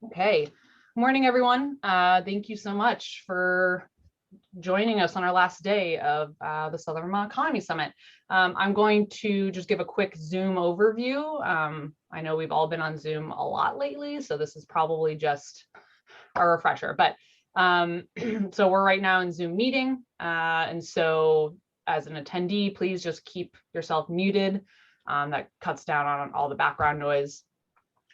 Okay. Morning, everyone. Thank you so much for joining us on our last day of the Southern Vermont Economy Summit. I'm going to just give a quick Zoom overview. I know we've all been on Zoom a lot lately, so this is probably just a refresher. But so we're right now in Zoom meeting. And so as an attendee, please just keep yourself muted. That cuts down on all the background noise.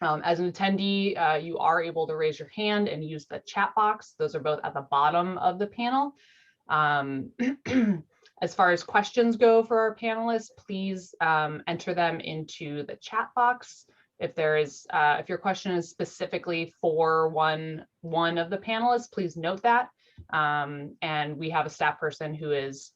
As an attendee, you are able to raise your hand and use the chat box. Those are both at the bottom of the panel. As far as questions go for our panelists, please enter them into the chat box. If your question is specifically for one of the panelists, please note that. And we have a staff person who is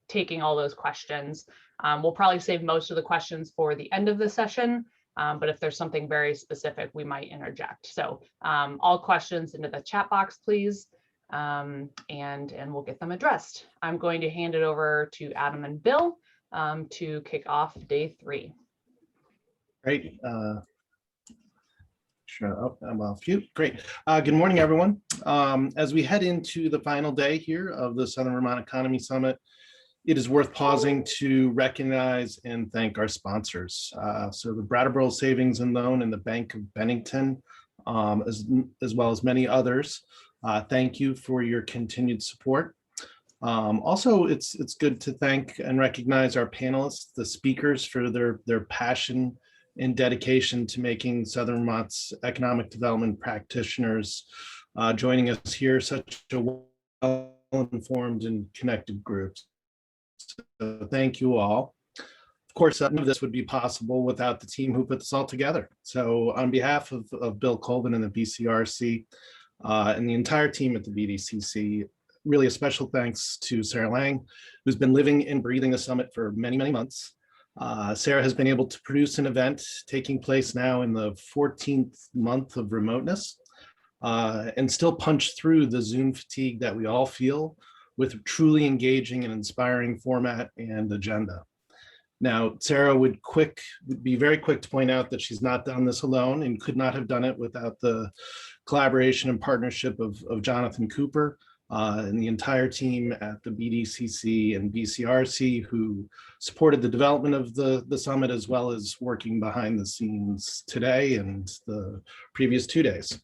taking all those questions. We'll probably save most of the questions for the end of the session. But if there's something very specific, we might interject. So all questions into the chat box, please, and we'll get them addressed. I'm going to hand it over to Adam and Bill to kick off day 3. Great. Sure. I'm off mute. Great. Good morning, everyone. As we head into the final day here of the Southern Vermont Economy Summit, it is worth pausing to recognize and thank our sponsors. So the Brattleboro Savings and Loan and the Bank of Bennington, as well as many others. Thank you for your continued support. Also, it's good to thank and recognize our panelists, the speakers, for their passion and dedication to making Southern Vermont's economic development practitioners joining us here such a well-informed and connected group. So thank you all. Of course, none of this would be possible without the team who put this all together. So on behalf of Bill Colvin and the BCRC and the entire team at the BDCC, really a special thanks to Sarah Lang, who's been living and breathing the summit for many, many months. Sarah has been able to produce an event taking place now in the 14th month of remoteness and still punch through the Zoom fatigue that we all feel with truly engaging and inspiring format and agenda. Now, Sarah would be very quick to point out that she's not done this alone and could not have done it without the collaboration and partnership of Jonathan Cooper and the entire team at the BDCC and BCRC who supported the development of the summit, as well as working behind the scenes today and the previous 2 days.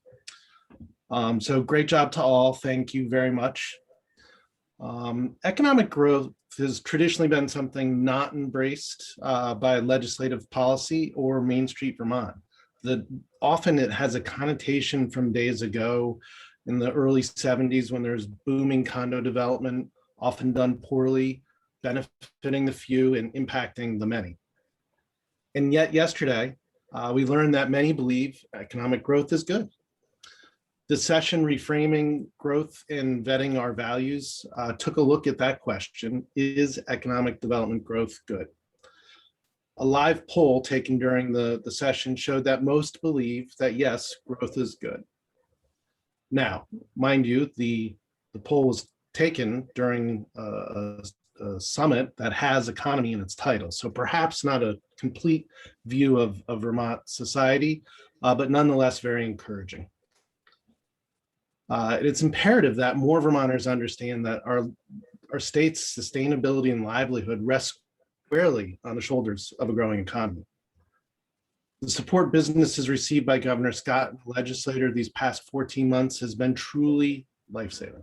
So great job to all. Thank you very much. Economic growth has traditionally been something not embraced by legislative policy or Main Street Vermont. Often it has a connotation from days ago in the early 70s when there's booming condo development, often done poorly, benefiting the few and impacting the many. And yet yesterday, we learned that many believe economic growth is good. This session, Reframing Growth and Vetting Our Values, took a look at that question: is economic development growth good? A live poll taken during the session showed that most believe that yes, growth is good. Now, mind you, the poll was taken during a summit that has economy in its title, so perhaps not a complete view of Vermont society, but nonetheless very encouraging. It's imperative that more Vermonters understand that our state's sustainability and livelihood rests squarely on the shoulders of a growing economy. The support businesses received by Governor Scott and the legislature these past 14 months has been truly life-saving.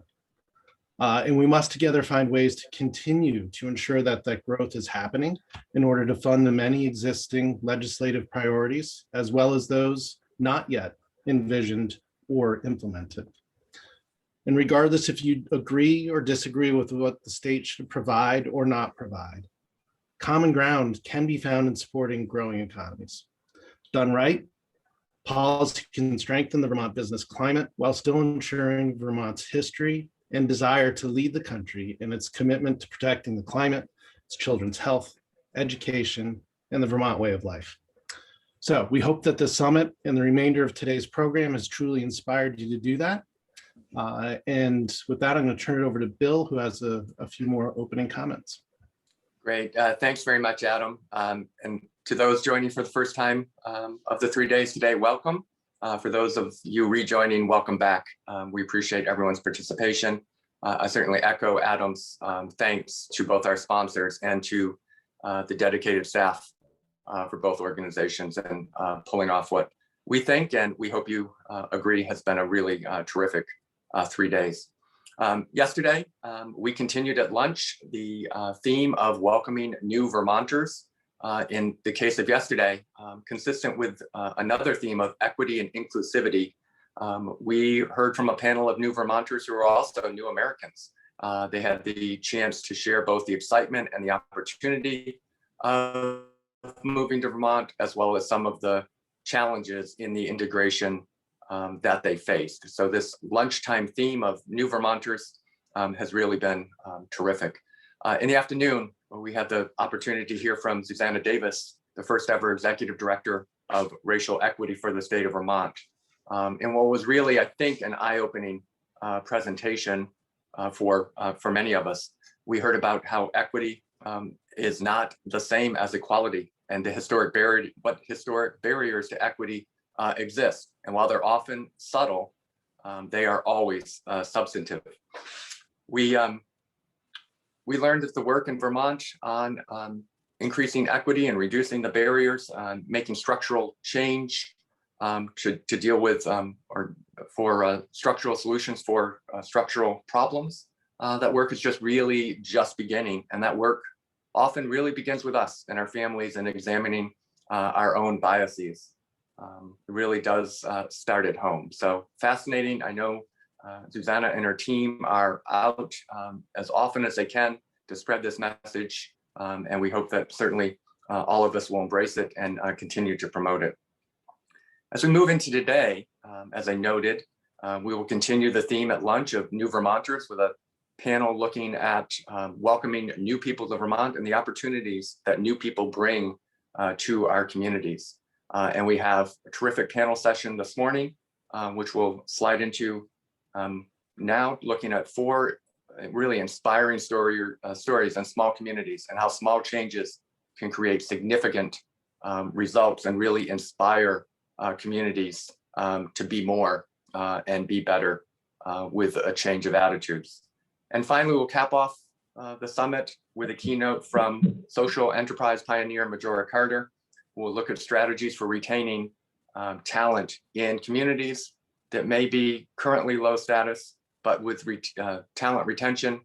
And we must together find ways to continue to ensure that growth is happening in order to fund the many existing legislative priorities, as well as those not yet envisioned or implemented. And regardless if you agree or disagree with what the state should provide or not provide, common ground can be found in supporting growing economies. Done right, policy can strengthen the Vermont business climate while still ensuring Vermont's history and desire to lead the country in its commitment to protecting the climate, its children's health, education, and the Vermont way of life. So we hope that the summit and the remainder of today's program has truly inspired you to do that. And with that, I'm going to turn it over to Bill, who has a few more opening comments. Great. Thanks very much, Adam. And to those joining for the first time of the 3 days today, welcome. For those of you rejoining, welcome back. We appreciate everyone's participation. I certainly echo Adam's thanks to both our sponsors and to the dedicated staff for both organizations and pulling off what we think, and we hope you agree, has been a really terrific 3 days. Yesterday, we continued at lunch the theme of welcoming new Vermonters. In the case of yesterday, consistent with another theme of equity and inclusivity, we heard from a panel of new Vermonters who are also new Americans. They had the chance to share both the excitement and the opportunity of moving to Vermont, as well as some of the challenges in the integration that they faced. So this lunchtime theme of new Vermonters has really been terrific. In the afternoon, we had the opportunity to hear from Susanna Davis, the first ever executive director of racial equity for the state of Vermont. And what was really, I think, an eye-opening presentation for many of us. We heard about how equity is not the same as equality, and the historic barriers to equity exist. And while they're often subtle, they are always substantive. We learned that the work in Vermont on increasing equity and reducing the barriers, making structural change to deal with or for structural solutions for structural problems. That work is really just beginning, and that work often really begins with us and our families and examining our own biases. It really does start at home. So fascinating. I know Susanna and her team are out as often as they can to spread this message. And we hope that certainly all of us will embrace it and continue to promote it. As we move into today, as I noted, we will continue the theme at lunch of new Vermonters with a panel looking at welcoming new people to Vermont and the opportunities that new people bring to our communities. And we have a terrific panel session this morning, which we'll slide into now, looking at 4 really inspiring stories in small communities and how small changes can create significant results and really inspire communities to be more and be better with a change of attitudes. And finally, we'll cap off the summit with a keynote from social enterprise pioneer Majora Carter, who will look at strategies for retaining talent in communities that may be currently low status, but with talent retention,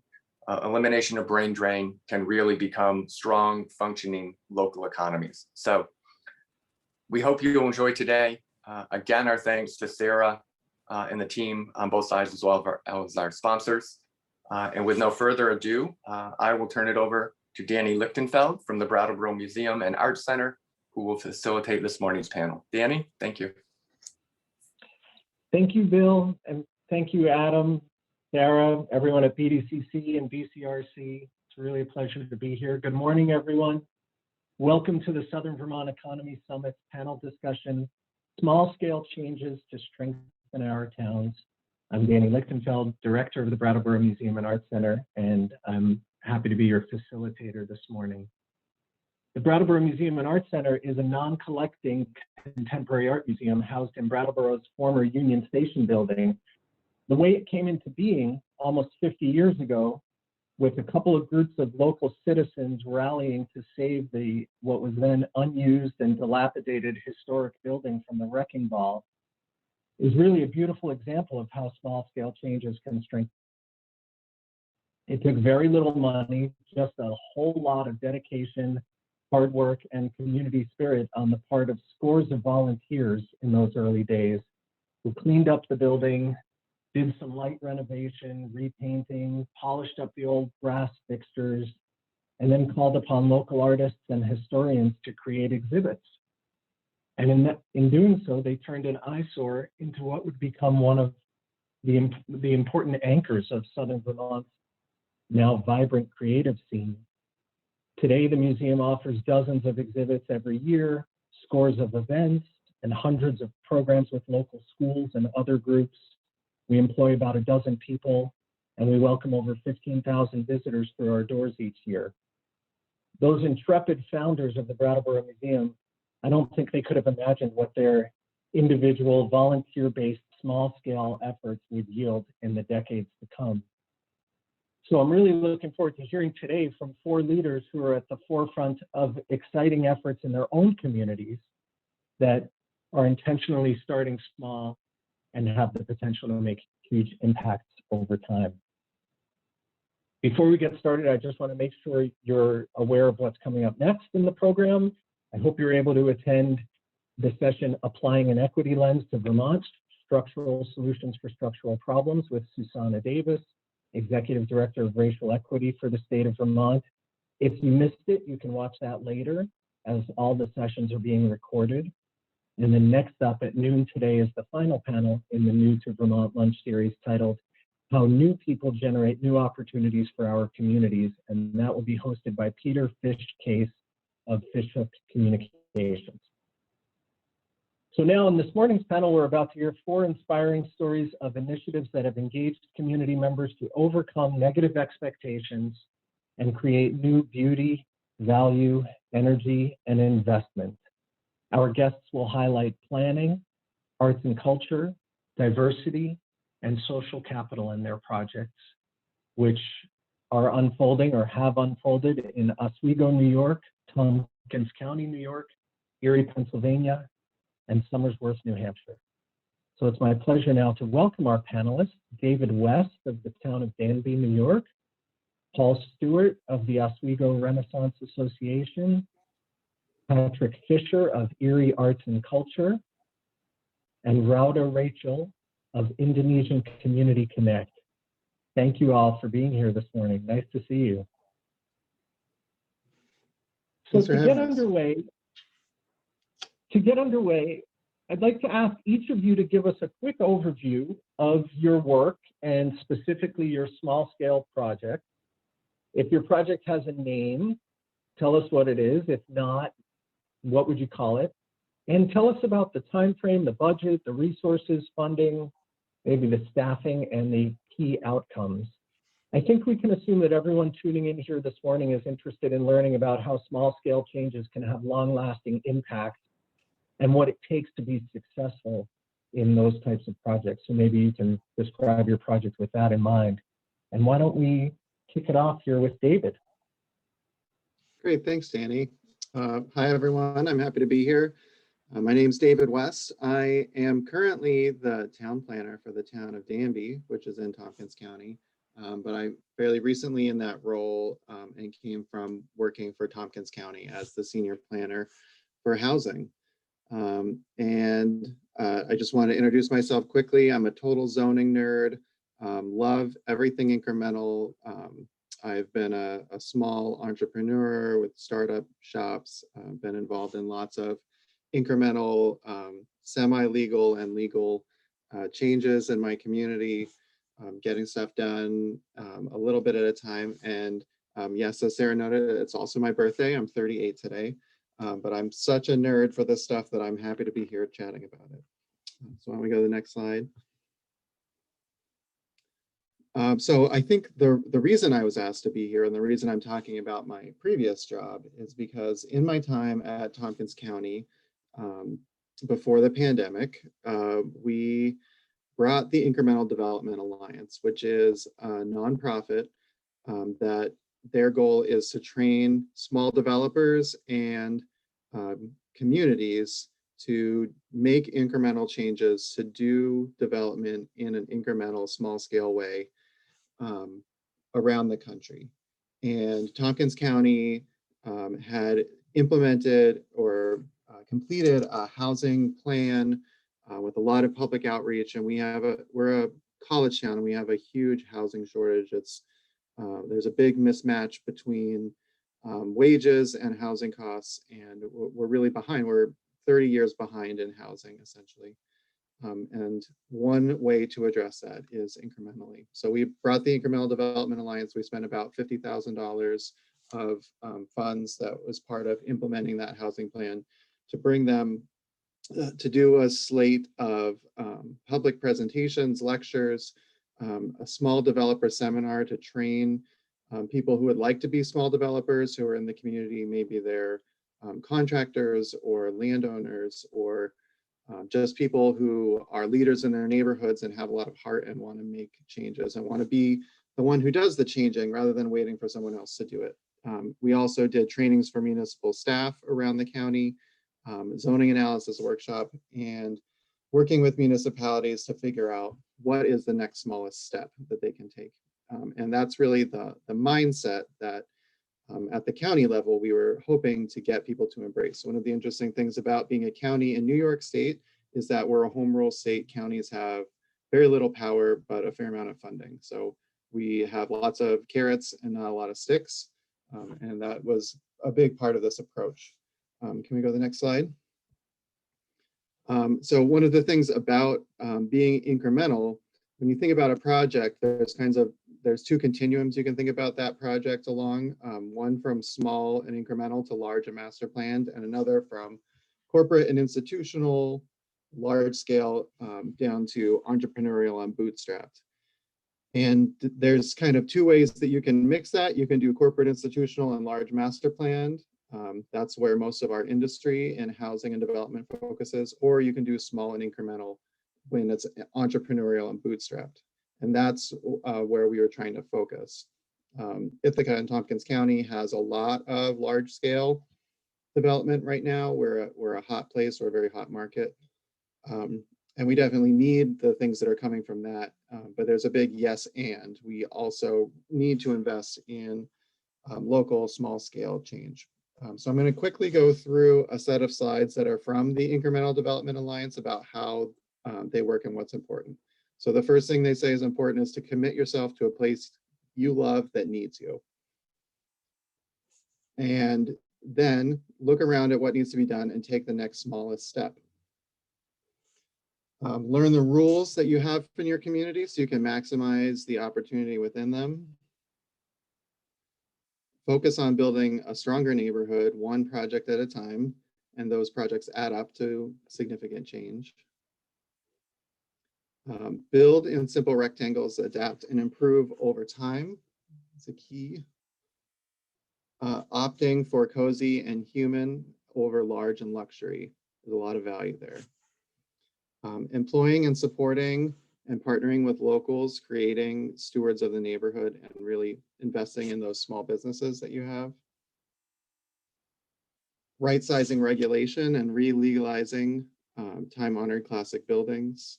elimination of brain drain can really become strong, functioning local economies. So we hope you'll enjoy today. Again, our thanks to Sarah and the team on both sides, as well as our sponsors. And with no further ado, I will turn it over to Danny Lichtenfeld from the Brattleboro Museum and Arts Center, who will facilitate this morning's panel. Danny, thank you. Thank you, Bill, and thank you, Adam, Sarah, everyone at BDCC and BCRC. It's really a pleasure to be here. Good morning, everyone. Welcome to the Southern Vermont Economy Summit panel discussion, Small Scale Changes to Strengthen Our Towns. I'm Danny Lichtenfeld, Director of the Brattleboro Museum and Arts Center, and I'm happy to be your facilitator this morning. The Brattleboro Museum and Arts Center is a non-collecting contemporary art museum housed in Brattleboro's former Union Station building. The way it came into being almost 50 years ago, with a couple of groups of local citizens rallying to save what was then unused and dilapidated historic building from the wrecking ball, is really a beautiful example of how small-scale changes can strengthen. It took very little money, just a whole lot of dedication, hard work, and community spirit on the part of scores of volunteers in those early days who cleaned up the building, did some light renovation, repainting, polished up the old brass fixtures, and then called upon local artists and historians to create exhibits. And in doing so, they turned an eyesore into what would become one of the important anchors of Southern Vermont's now vibrant creative scene. Today, the museum offers dozens of exhibits every year, scores of events, and hundreds of programs with local schools and other groups. We employ about a dozen people, and we welcome over 15,000 visitors through our doors each year. Those intrepid founders of the Brattleboro Museum, I don't think they could have imagined what their individual, volunteer-based, small-scale efforts would yield in the decades to come. So I'm really looking forward to hearing today from 4 leaders who are at the forefront of exciting efforts in their own communities that are intentionally starting small and have the potential to make huge impacts over time. Before we get started, I just want to make sure you're aware of what's coming up next in the program. I hope you're able to attend the session Applying an Equity Lens to Vermont, Structural Solutions for Structural Problems with Susanna Davis, Executive Director of Racial Equity for the state of Vermont. If you missed it, you can watch that later as all the sessions are being recorded. And then next up at noon today is the final panel in the New to Vermont Lunch series titled How New People Generate New Opportunities for Our Communities. And that will be hosted by Peter Fish-Case of Fishhook Communications. So now in this morning's panel, we're about to hear 4 inspiring stories of initiatives that have engaged community members to overcome negative expectations and create new beauty, value, energy, and investment. Our guests will highlight planning, arts and culture, diversity, and social capital in their projects, which are unfolding or have unfolded in Oswego, New York, Tompkins County, New York, Erie, Pennsylvania, and Somersworth, New Hampshire. So it's my pleasure now to welcome our panelists, David West of the town of Danby, New York, Paul Stewart of the Oswego Renaissance Association, Patrick Fisher of Erie Arts and Culture, and Rauda Rachel of Indonesian Community Connect. Thank you all for being here this morning. Nice to see you. So to get underway, I'd like to ask each of you to give us a quick overview of your work and specifically your small scale project. If your project has a name, tell us what it is. If not, what would you call it? And tell us about the time frame, the budget, the resources, funding, maybe the staffing, and the key outcomes. I think we can assume that everyone tuning in here this morning is interested in learning about how small-scale changes can have long-lasting impact and what it takes to be successful in those types of projects. So maybe you can describe your project with that in mind. And why don't we kick it off here with David? Great, thanks, Danny. Hi, everyone. I'm happy to be here. My name's David West. I am currently the town planner for the town of Danby, which is in Tompkins County. But I'm fairly recently in that role and came from working for Tompkins County as the senior planner for housing. I just want to introduce myself quickly. I'm a total zoning nerd, love everything incremental. I've been a small entrepreneur with startup shops, been involved in lots of incremental, semi-legal and legal changes in my community, getting stuff done a little bit at a time. And yes, as Sarah noted, it's also my birthday. I'm 38 today, but I'm such a nerd for this stuff that I'm happy to be here chatting about it. So why don't we go to the next slide? So I think the reason I was asked to be here and the reason I'm talking about my previous job is because in my time at Tompkins County, before the pandemic, we brought the Incremental Development Alliance, which is a nonprofit that their goal is to train small developers and communities to make incremental changes, to do development in an incremental, small scale way around the country. And Tompkins County had implemented or completed a housing plan with a lot of public outreach, and we're a college town and we have a huge housing shortage. There's a big mismatch between wages and housing costs, and we're really behind. We're 30 years behind in housing, essentially. And one way to address that is incrementally. So we brought the Incremental Development Alliance. We spent about $50,000 of funds that was part of implementing that housing plan to bring them to do a slate of public presentations, lectures, a small developer seminar to train people who would like to be small developers who are in the community. Maybe they're contractors or landowners or just people who are leaders in their neighborhoods and have a lot of heart and want to make changes and want to be the one who does the changing rather than waiting for someone else to do it. We also did trainings for municipal staff around the county, zoning analysis workshop, and working with municipalities to figure out what is the next smallest step that they can take. And that's really the mindset that at the county level, we were hoping to get people to embrace. One of the interesting things about being a county in New York State is that we're a home rule state. Counties have very little power, but a fair amount of funding. So we have lots of carrots and not a lot of sticks. And that was a big part of this approach. Can we go to the next slide? So one of the things about being incremental, when you think about a project, there's two continuums you can think about that project along. One from small and incremental to large and master planned, and another from corporate and institutional, large scale, down to entrepreneurial and bootstrapped. And there's kind of two ways that you can mix that. You can do corporate, institutional, and large master planned. That's where most of our industry and housing and development focuses, or you can do small and incremental when it's entrepreneurial and bootstrapped. And that's where we were trying to focus. Ithaca and Tompkins County has a lot of large scale development right now. We're a hot place, or a very hot market. And we definitely need the things that are coming from that. But there's a big yes, and we also need to invest in local small scale change. So I'm going to quickly go through a set of slides that are from the Incremental Development Alliance about how they work and what's important. So the first thing they say is important is to commit yourself to a place you love that needs you. And then look around at what needs to be done and take the next smallest step. Learn the rules that you have in your community so you can maximize the opportunity within them. Focus on building a stronger neighborhood, one project at a time, and those projects add up to significant change. Build in simple rectangles, adapt and improve over time. It's a key. Opting for cozy and human over large and luxury. There's a lot of value there. Employing and supporting and partnering with locals, creating stewards of the neighborhood, and really investing in those small businesses that you have. Right-sizing regulation and re-legalizing time-honored classic buildings,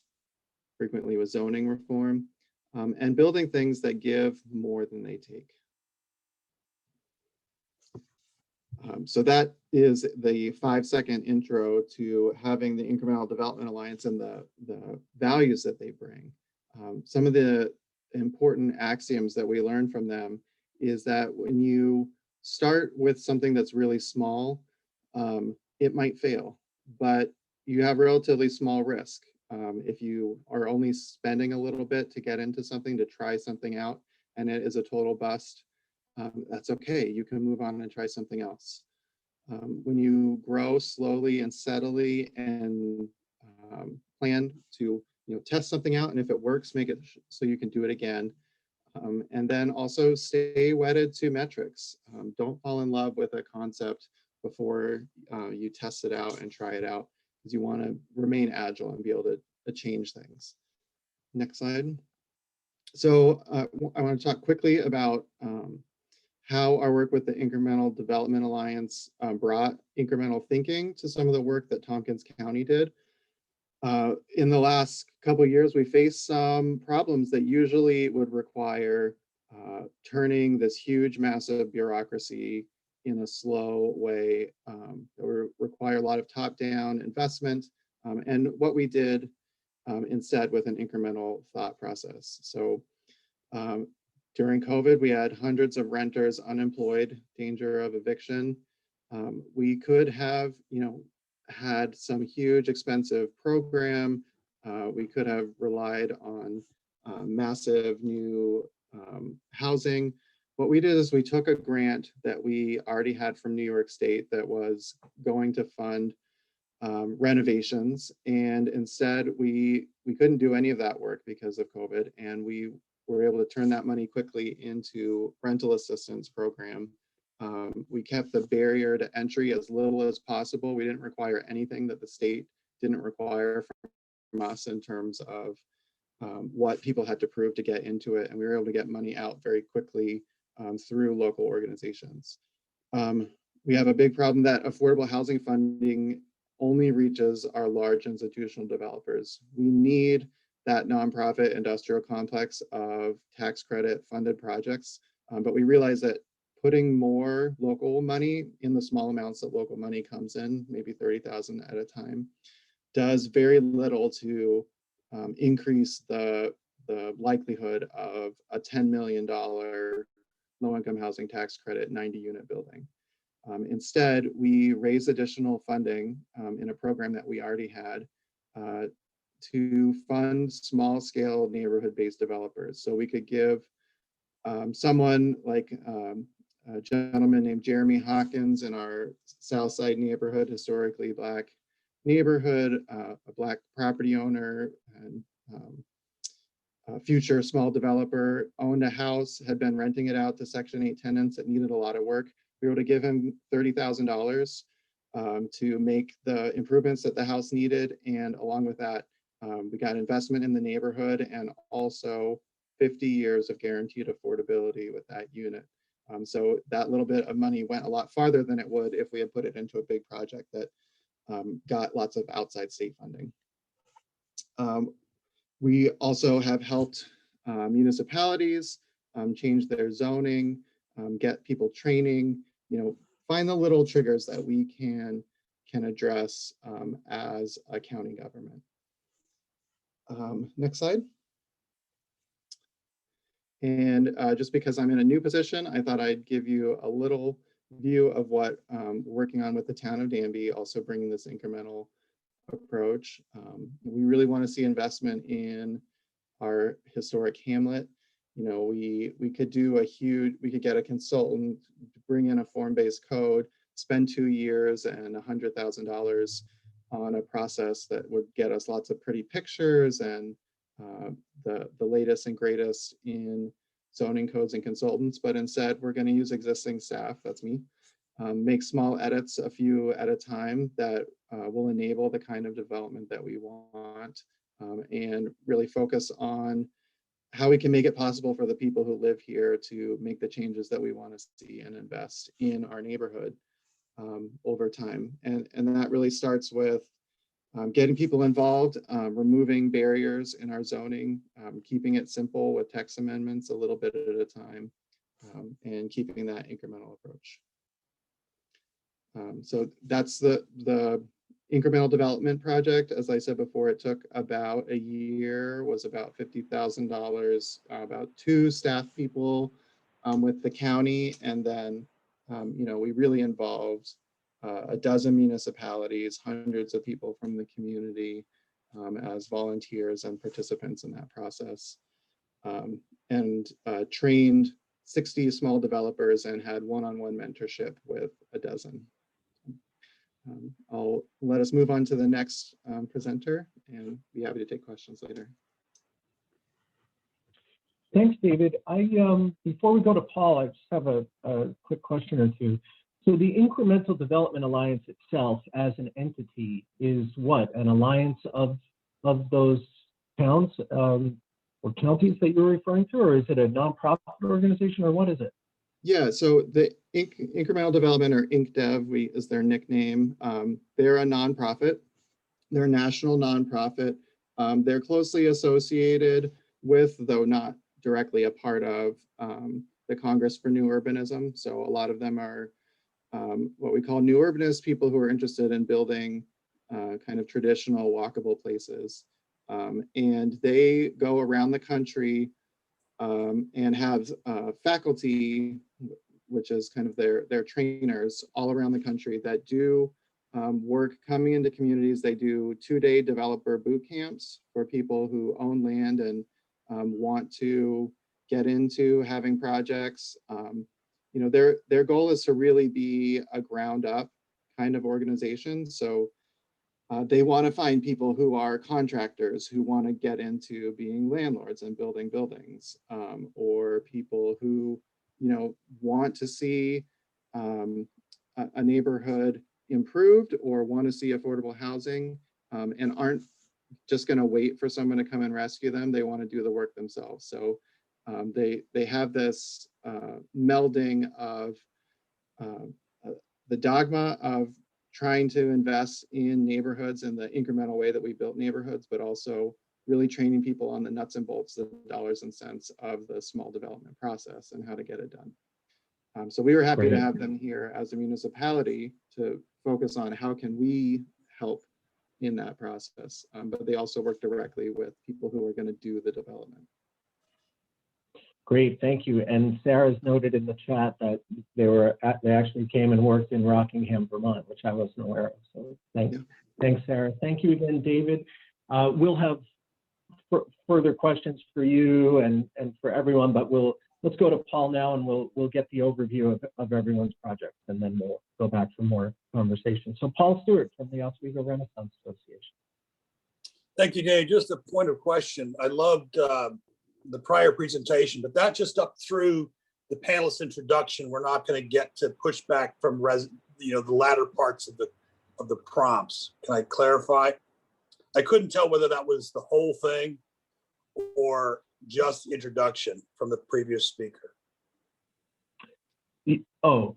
frequently with zoning reform, and building things that give more than they take. So that is the 5-second intro to having the Incremental Development Alliance and the values that they bring. Some of the important axioms that we learned from them is that when you start with something that's really small, it might fail, but you have relatively small risk. If you are only spending a little bit to get into something, to try something out, and it is a total bust, that's okay. You can move on and try something else. When you grow slowly and steadily and plan to test something out, and if it works, make it so you can do it again. And then also stay wedded to metrics. Don't fall in love with a concept before you test it out and try it out, because you want to remain agile and be able to change things. Next slide. So I want to talk quickly about how our work with the Incremental Development Alliance brought incremental thinking to some of the work that Tompkins County did. In the last couple of years, we faced some problems that usually would require turning this huge, massive bureaucracy in a slow way. That would require a lot of top-down investment, and what we did instead with an incremental thought process. So during COVID, we had hundreds of renters unemployed, danger of eviction. We could have, had some huge expensive program. We could have relied on massive new housing. What we did is we took a grant that we already had from New York State that was going to fund renovations, and instead we couldn't do any of that work because of COVID, and we were able to turn that money quickly into rental assistance program. We kept the barrier to entry as little as possible. We didn't require anything that the state didn't require from us in terms of what people had to prove to get into it. And we were able to get money out very quickly through local organizations. We have a big problem that affordable housing funding only reaches our large institutional developers. We need that nonprofit industrial complex of tax credit funded projects, but we realize that putting more local money in the small amounts that local money comes in, maybe 30,000 at a time, does very little to increase the likelihood of a $10 million low-income housing tax credit 90-unit building. Instead, we raised additional funding in a program that we already had to fund small-scale neighborhood-based developers. So we could give someone like a gentleman named Jeremy Hawkins in our Southside neighborhood, historically Black neighborhood, a Black property owner and a future small developer, owned a house, had been renting it out to Section 8 tenants that needed a lot of work. We were able to give him $30,000 to make the improvements that the house needed. And along with that, we got investment in the neighborhood and also 50 years of guaranteed affordability with that unit. So that little bit of money went a lot farther than it would if we had put it into a big project that got lots of outside state funding. We also have helped municipalities change their zoning, get people training, find the little triggers that we can address as a county government. Next slide. And just because I'm in a new position, I thought I'd give you a little view of what we're working on with the town of Danby, also bringing this incremental approach. We really want to see investment in our historic hamlet. We could do we could get a consultant, bring in a form-based code, spend 2 years and $100,000 on a process that would get us lots of pretty pictures and the latest and greatest in zoning codes and consultants, but instead we're going to use existing staff, that's me, make small edits, a few at a time, that will enable the kind of development that we want, and really focus on how we can make it possible for the people who live here to make the changes that we want to see and invest in our neighborhood over time. And that really starts with getting people involved, removing barriers in our zoning, keeping it simple with text amendments a little bit at a time, and keeping that incremental approach. So that's the incremental development project. As I said before, it took about a year, was about $50,000, about 2 staff people with the county, and then we really involved a dozen municipalities, hundreds of people from the community as volunteers and participants in that process, and trained 60 small developers and had one-on-one mentorship with a dozen. I'll let us move on to the next presenter and be happy to take questions later. Thanks, David. Before we go to Paul, I just have a quick question or two. So the Incremental Development Alliance itself as an entity is what? An alliance of those towns or counties that you're referring to, or is it a nonprofit organization, or what is it? Yeah, so the Incremental Development, or IncDev, is their nickname. They're a nonprofit. They're a national nonprofit. They're closely associated with, though not directly a part of, the Congress for New Urbanism. So a lot of them are what we call new urbanists, people who are interested in building kind of traditional walkable places. And they go around the country and have faculty, which is kind of their trainers all around the country that do work coming into communities. They do 2-day developer boot camps for people who own land and want to get into having projects. Their goal is to really be a ground up kind of organization. So they want to find people who are contractors who want to get into being landlords and building buildings, or people who, want to see a neighborhood improved or want to see affordable housing, and aren't just going to wait for someone to come and rescue them. They want to do the work themselves. So they have this melding of the dogma of trying to invest in neighborhoods in the incremental way that we built neighborhoods, but also really training people on the nuts and bolts, the dollars and cents of the small development process and how to get it done. So we were happy to have them here as a municipality to focus on how can we help in that process, but they also work directly with people who are going to do the development. Great, thank you. And Sarah's noted in the chat that they actually came and worked in Rockingham, Vermont, which I wasn't aware of. So thanks, Sarah. Thank you again, David. We'll have further questions for you and for everyone, but let's go to Paul now, and we'll get the overview of everyone's projects, and then we'll go back for more conversation. So Paul Stewart from the Oswego Renaissance Association. Thank you, Dave. Just a point of question. I loved the prior presentation, but that just up through the panelist introduction. We're not going to get to pushback from the latter parts of the prompts. Can I clarify? I couldn't tell whether that was the whole thing or just the introduction from the previous speaker. Oh,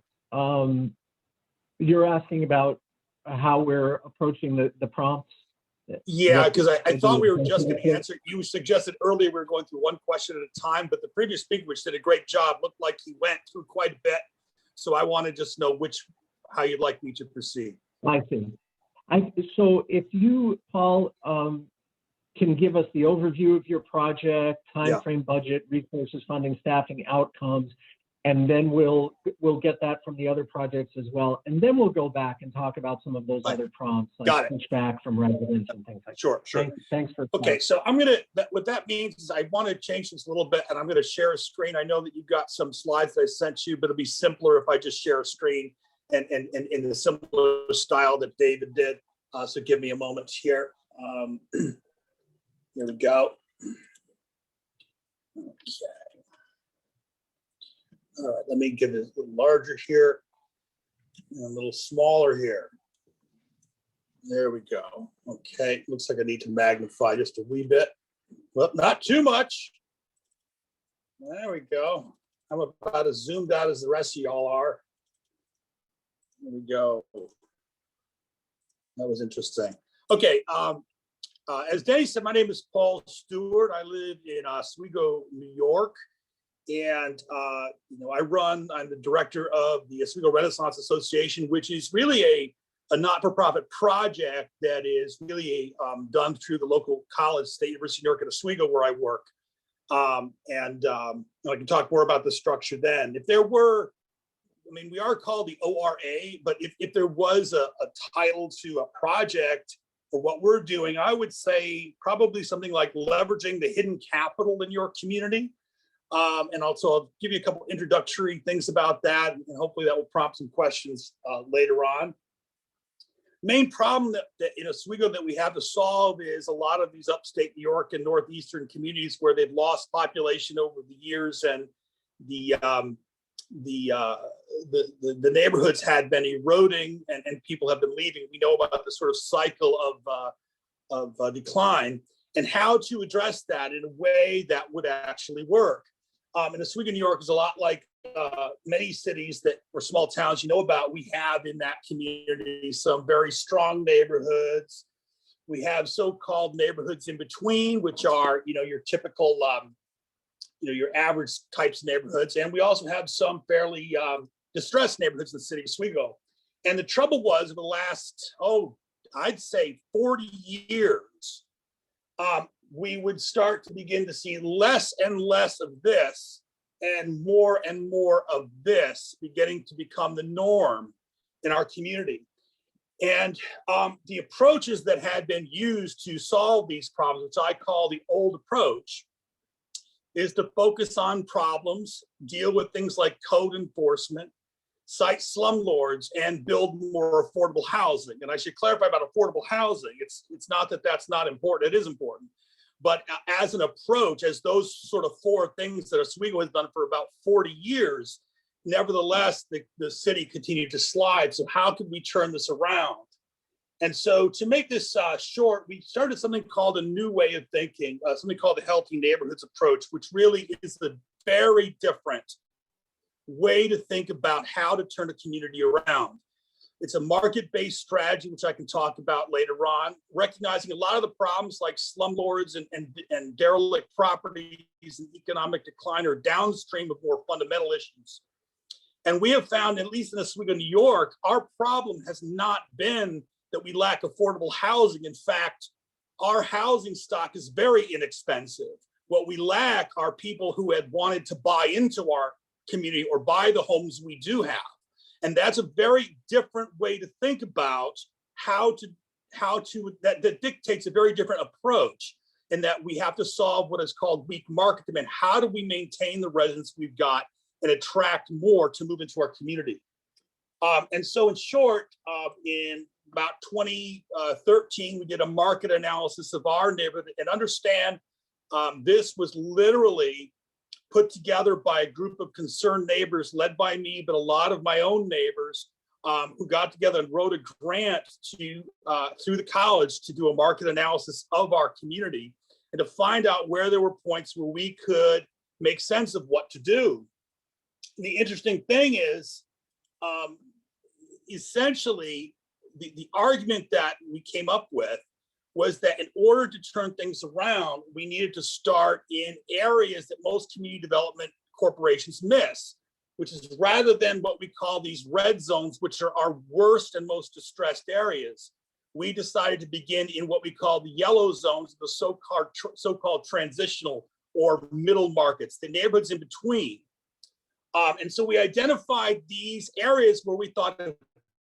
you're asking about how we're approaching the prompts? Yeah, because I thought we were just going to answer. You suggested earlier we were going through one question at a time, but the previous speaker, which did a great job, looked like he went through quite a bit. So I want to just know how you'd like me to proceed. I see. So if you, Paul, can give us the overview of your project, timeframe, budget, resources, funding, staffing, outcomes, and then we'll get that from the other projects as well. And then we'll go back and talk about some of those other prompts, like pushback from residents and things like that. Sure. Thanks for okay, so what that means is I want to change this a little bit, and I'm going to share a screen. I know that you've got some slides that I sent you, but it'll be simpler if I just share a screen and in the similar style that David did. So give me a moment here. Here we go. Okay. All right, let me get it a little larger here and a little smaller here. There we go. Okay, looks like I need to magnify just a wee bit. Well, not too much. There we go. I'm about as zoomed out as the rest of y'all are. There we go. That was interesting. Okay, as Danny said, my name is Paul Stewart. I live in Oswego, New York. And, I'm the director of the Oswego Renaissance Association, which is really a not-for-profit project that is really done through the local college, State University of New York at Oswego, where I work. I can talk more about the structure then. If there were, we are called the ORA, but if there was a title to a project for what we're doing, I would say probably something like leveraging the hidden capital in your community. And also I'll give you a couple introductory things about that, and hopefully that will prompt some questions later on. Main problem that in Oswego that we have to solve is a lot of these upstate New York and northeastern communities where they've lost population over the years, and the neighborhoods had been eroding and people have been leaving. We know about the sort of cycle of decline, and how to address that in a way that would actually work. And Oswego, New York is a lot like many cities or small towns you know about. We have in that community some very strong neighborhoods. We have so-called neighborhoods in between, which are, your typical, your average types of neighborhoods. And we also have some fairly distressed neighborhoods in the city of Oswego. And the trouble was, over the last, I'd say 40 years, we would start to begin to see less and less of this and more of this beginning to become the norm in our community. And the approaches that had been used to solve these problems, which I call the old approach, is to focus on problems, deal with things like code enforcement, cite slumlords, and build more affordable housing. And I should clarify about affordable housing. It's not that that's not important, it is important. But as an approach, as those sort of four things that Oswego has done for about 40 years, nevertheless, the city continued to slide. So how could we turn this around? And so to make this short, we started something called a new way of thinking, something called the Healthy Neighborhoods approach, which really is a very different way to think about how to turn a community around. It's a market-based strategy, which I can talk about later on, recognizing a lot of the problems like slumlords and derelict properties and economic decline are downstream of more fundamental issues. And we have found, at least in Oswego, New York, our problem has not been that we lack affordable housing. In fact, our housing stock is very inexpensive. What we lack are people who had wanted to buy into our community or buy the homes we do have. And that's a very different way to think about that dictates a very different approach, in that we have to solve what is called weak market demand. How do we maintain the residents we've got and attract more to move into our community? And so in short, in about 2013, we did a market analysis of our neighborhood, and understand this was literally put together by a group of concerned neighbors led by me, but a lot of my own neighbors who got together and wrote a grant to through the college to do a market analysis of our community and to find out where there were points where we could make sense of what to do. And the interesting thing is, essentially, the argument that we came up with was that in order to turn things around, we needed to start in areas that most community development corporations miss, which is rather than what we call these red zones, which are our worst and most distressed areas, we decided to begin in what we call the yellow zones, the so-called transitional or middle markets, the neighborhoods in between. And so we identified these areas where we thought if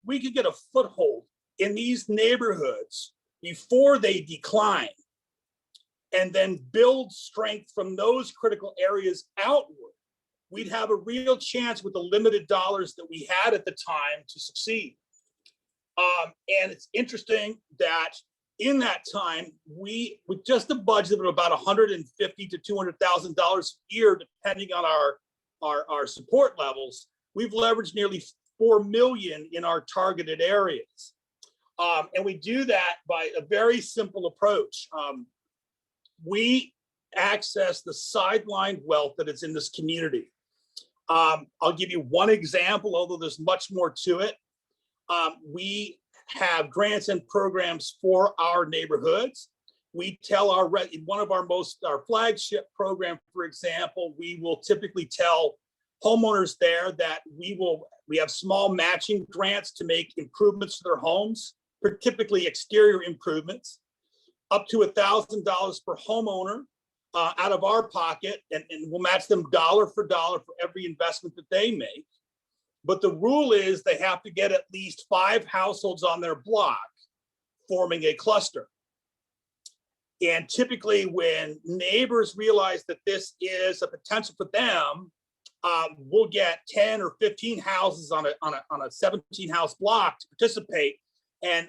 we could get a foothold in these neighborhoods before they decline, and then build strength from those critical areas outward, we'd have a real chance with the limited dollars that we had at the time to succeed. And it's interesting that in that time, with just a budget of about $150,000 to $200,000 a year, depending on our support levels, we've leveraged nearly $4 million in our targeted areas. And we do that by a very simple approach. We access the sidelined wealth that is in this community. I'll give you one example, although there's much more to it. We have grants and programs for our neighborhoods. We tell our flagship program, for example, we will typically tell homeowners there that we have small matching grants to make improvements to their homes, typically exterior improvements, up to $1,000 per homeowner out of our pocket, and we'll match them dollar for dollar for every investment that they make. But the rule is they have to get at least 5 households on their block, forming a cluster. And typically when neighbors realize that this is a potential for them, we'll get 10 or 15 houses on a 17 house block to participate. And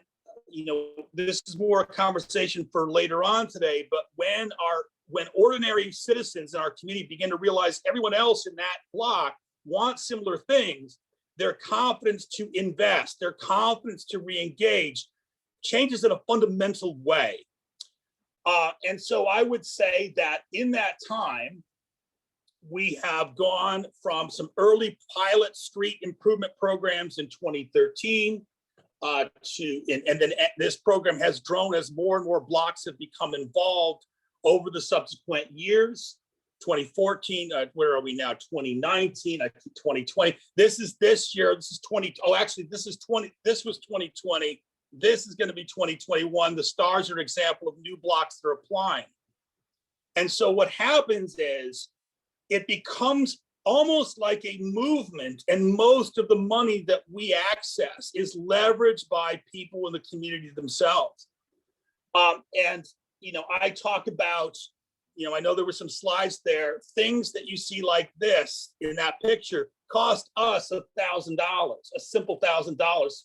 this is more a conversation for later on today, but when ordinary citizens in our community begin to realize everyone else in that block wants similar things, their confidence to invest, their confidence to re-engage changes in a fundamental way. And so I would say that in that time, we have gone from some early pilot street improvement programs in 2013 and then this program has grown as more and more blocks have become involved over the subsequent years. 2014, where are we now? 2019, 2020. This is this year. This is 20. Oh, actually, this is 20. This was 2020. This is going to be 2021. The stars are an example of new blocks that are applying. And so what happens is it becomes almost like a movement, and most of the money that we access is leveraged by people in the community themselves. And I talk about, I know there were some slides there, things that you see like this in that picture cost us $1,000, a simple $1,000.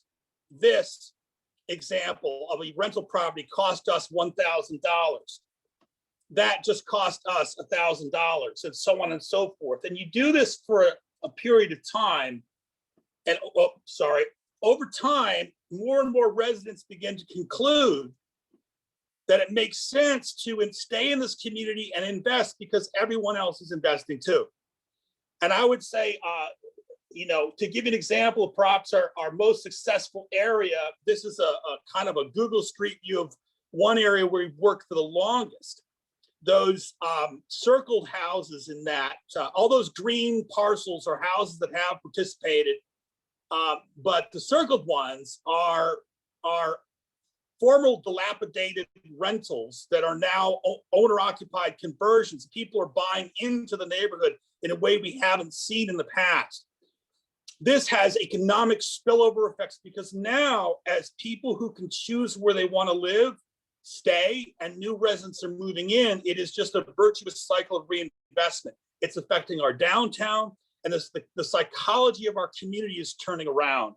This example of a rental property cost us $1,000. That just cost us $1,000, and so on and so forth. And you do this for a period of time. And over time, more and more residents begin to conclude that it makes sense to stay in this community and invest because everyone else is investing too. And I would say, to give you an example of perhaps our most successful area, this is a kind of a Google Street view of one area where we've worked for the longest. Those circled houses in that, all those green parcels are houses that have participated, but the circled ones are former dilapidated rentals that are now owner-occupied conversions. People are buying into the neighborhood in a way we haven't seen in the past. This has economic spillover effects because now, as people who can choose where they want to live stay and new residents are moving in, it is just a virtuous cycle of reinvestment. It's affecting our downtown, and the psychology of our community is turning around.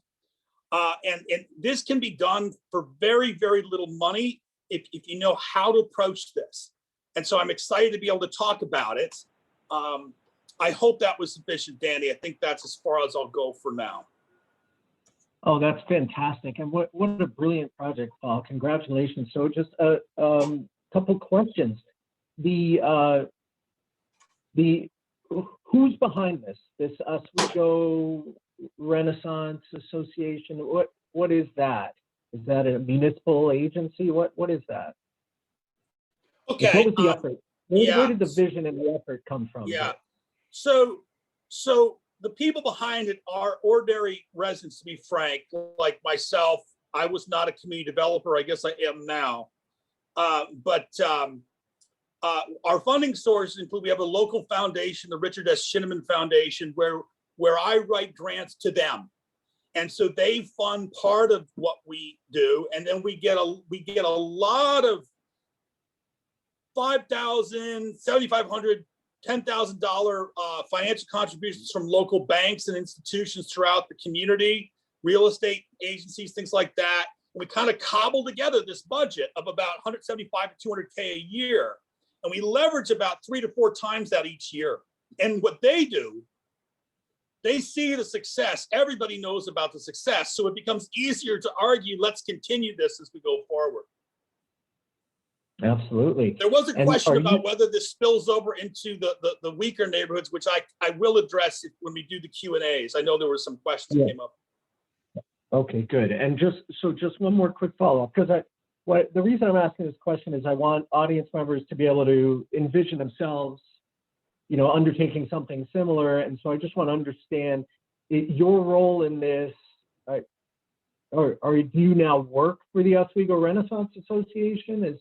And this can be done for very, very little money if you know how to approach this. And so I'm excited to be able to talk about it. I hope that was sufficient, Danny. I think that's as far as I'll go for now. Oh, that's fantastic. And what a brilliant project, Paul. Congratulations. So just a couple questions. The who's behind this Oswego Renaissance Association? What is that? Is that a municipal agency? What is that? Okay. What was the effort? Where did the vision and the effort come from? Yeah. So the people behind it are ordinary residents, to be frank, like myself. I was not a community developer. I guess I am now. But our funding sources include, we have a local foundation, the Richard S. Shinneman Foundation, where I write grants to them. And so they fund part of what we do. And then we get a lot of $5,000, $7,500, $10,000 financial contributions from local banks and institutions throughout the community, real estate agencies, things like that. And we kind of cobble together this budget of about 175 to 200K a year. And we leverage about 3 to 4 times that each year. And what they do, they see the success. Everybody knows about the success. So it becomes easier to argue, let's continue this as we go forward. Absolutely. There was a question about whether this spills over into the weaker neighborhoods, which I will address when we do the Q&As. I know there were some questions that came up. Okay, good. And just one more quick follow-up, because the reason I'm asking this question is I want audience members to be able to envision themselves, undertaking something similar. And so I just want to understand your role in this. Or do you now work for the Oswego Renaissance Association?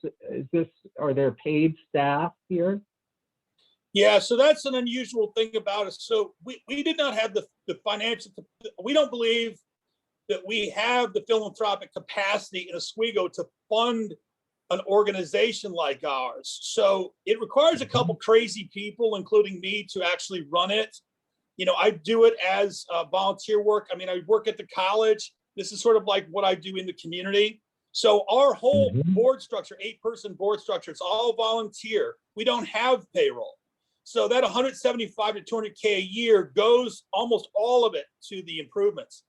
Are there paid staff here? Yeah, so that's an unusual thing about us. So we did not have the financial, we don't believe that we have the philanthropic capacity in Oswego to fund an organization like ours. So it requires a couple crazy people, including me, to actually run it. I do it as volunteer work. I mean, I work at the college. This is sort of like what I do in the community. So our whole board structure, 8-person board structure, it's all volunteer. We don't have payroll. So that 175 to 200K a year goes, almost all of it, to the improvements.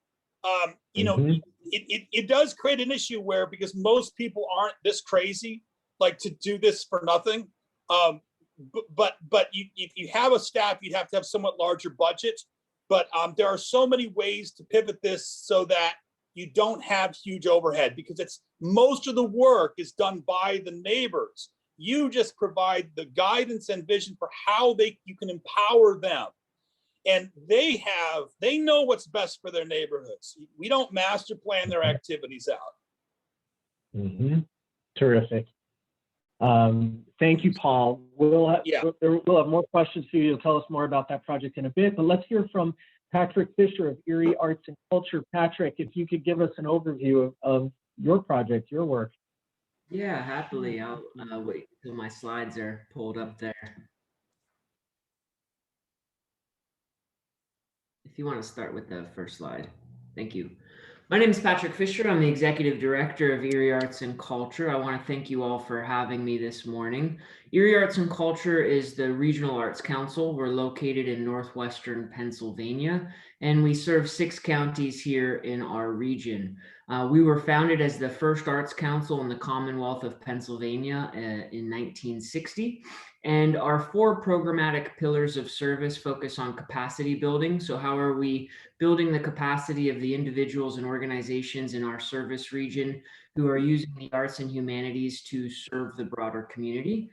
It does create an issue where, because most people aren't this crazy, like to do this for nothing. But if you have a staff, you'd have to have somewhat larger budget. But there are so many ways to pivot this so that you don't have huge overhead, because most of the work is done by the neighbors. You just provide the guidance and vision for how you can empower them. And they know what's best for their neighborhoods. We don't master plan their activities out. Terrific. Thank you, Paul. We'll have more questions for you to tell us more about that project in a bit, but let's hear from Patrick Fisher of Erie Arts and Culture. Patrick, if you could give us an overview of your project, your work. Yeah, happily. I'll wait until my slides are pulled up there. If you want to start with the first slide. Thank you. My name is Patrick Fisher. I'm the Executive Director of Erie Arts and Culture. I want to thank you all for having me this morning. Erie Arts and Culture is the Regional Arts Council. We're located in northwestern Pennsylvania, and we serve 6 counties here in our region. We were founded as the first arts council in the Commonwealth of Pennsylvania in 1960. And our 4 programmatic pillars of service focus on capacity building. So how are we building the capacity of the individuals and organizations in our service region who are using the arts and humanities to serve the broader community?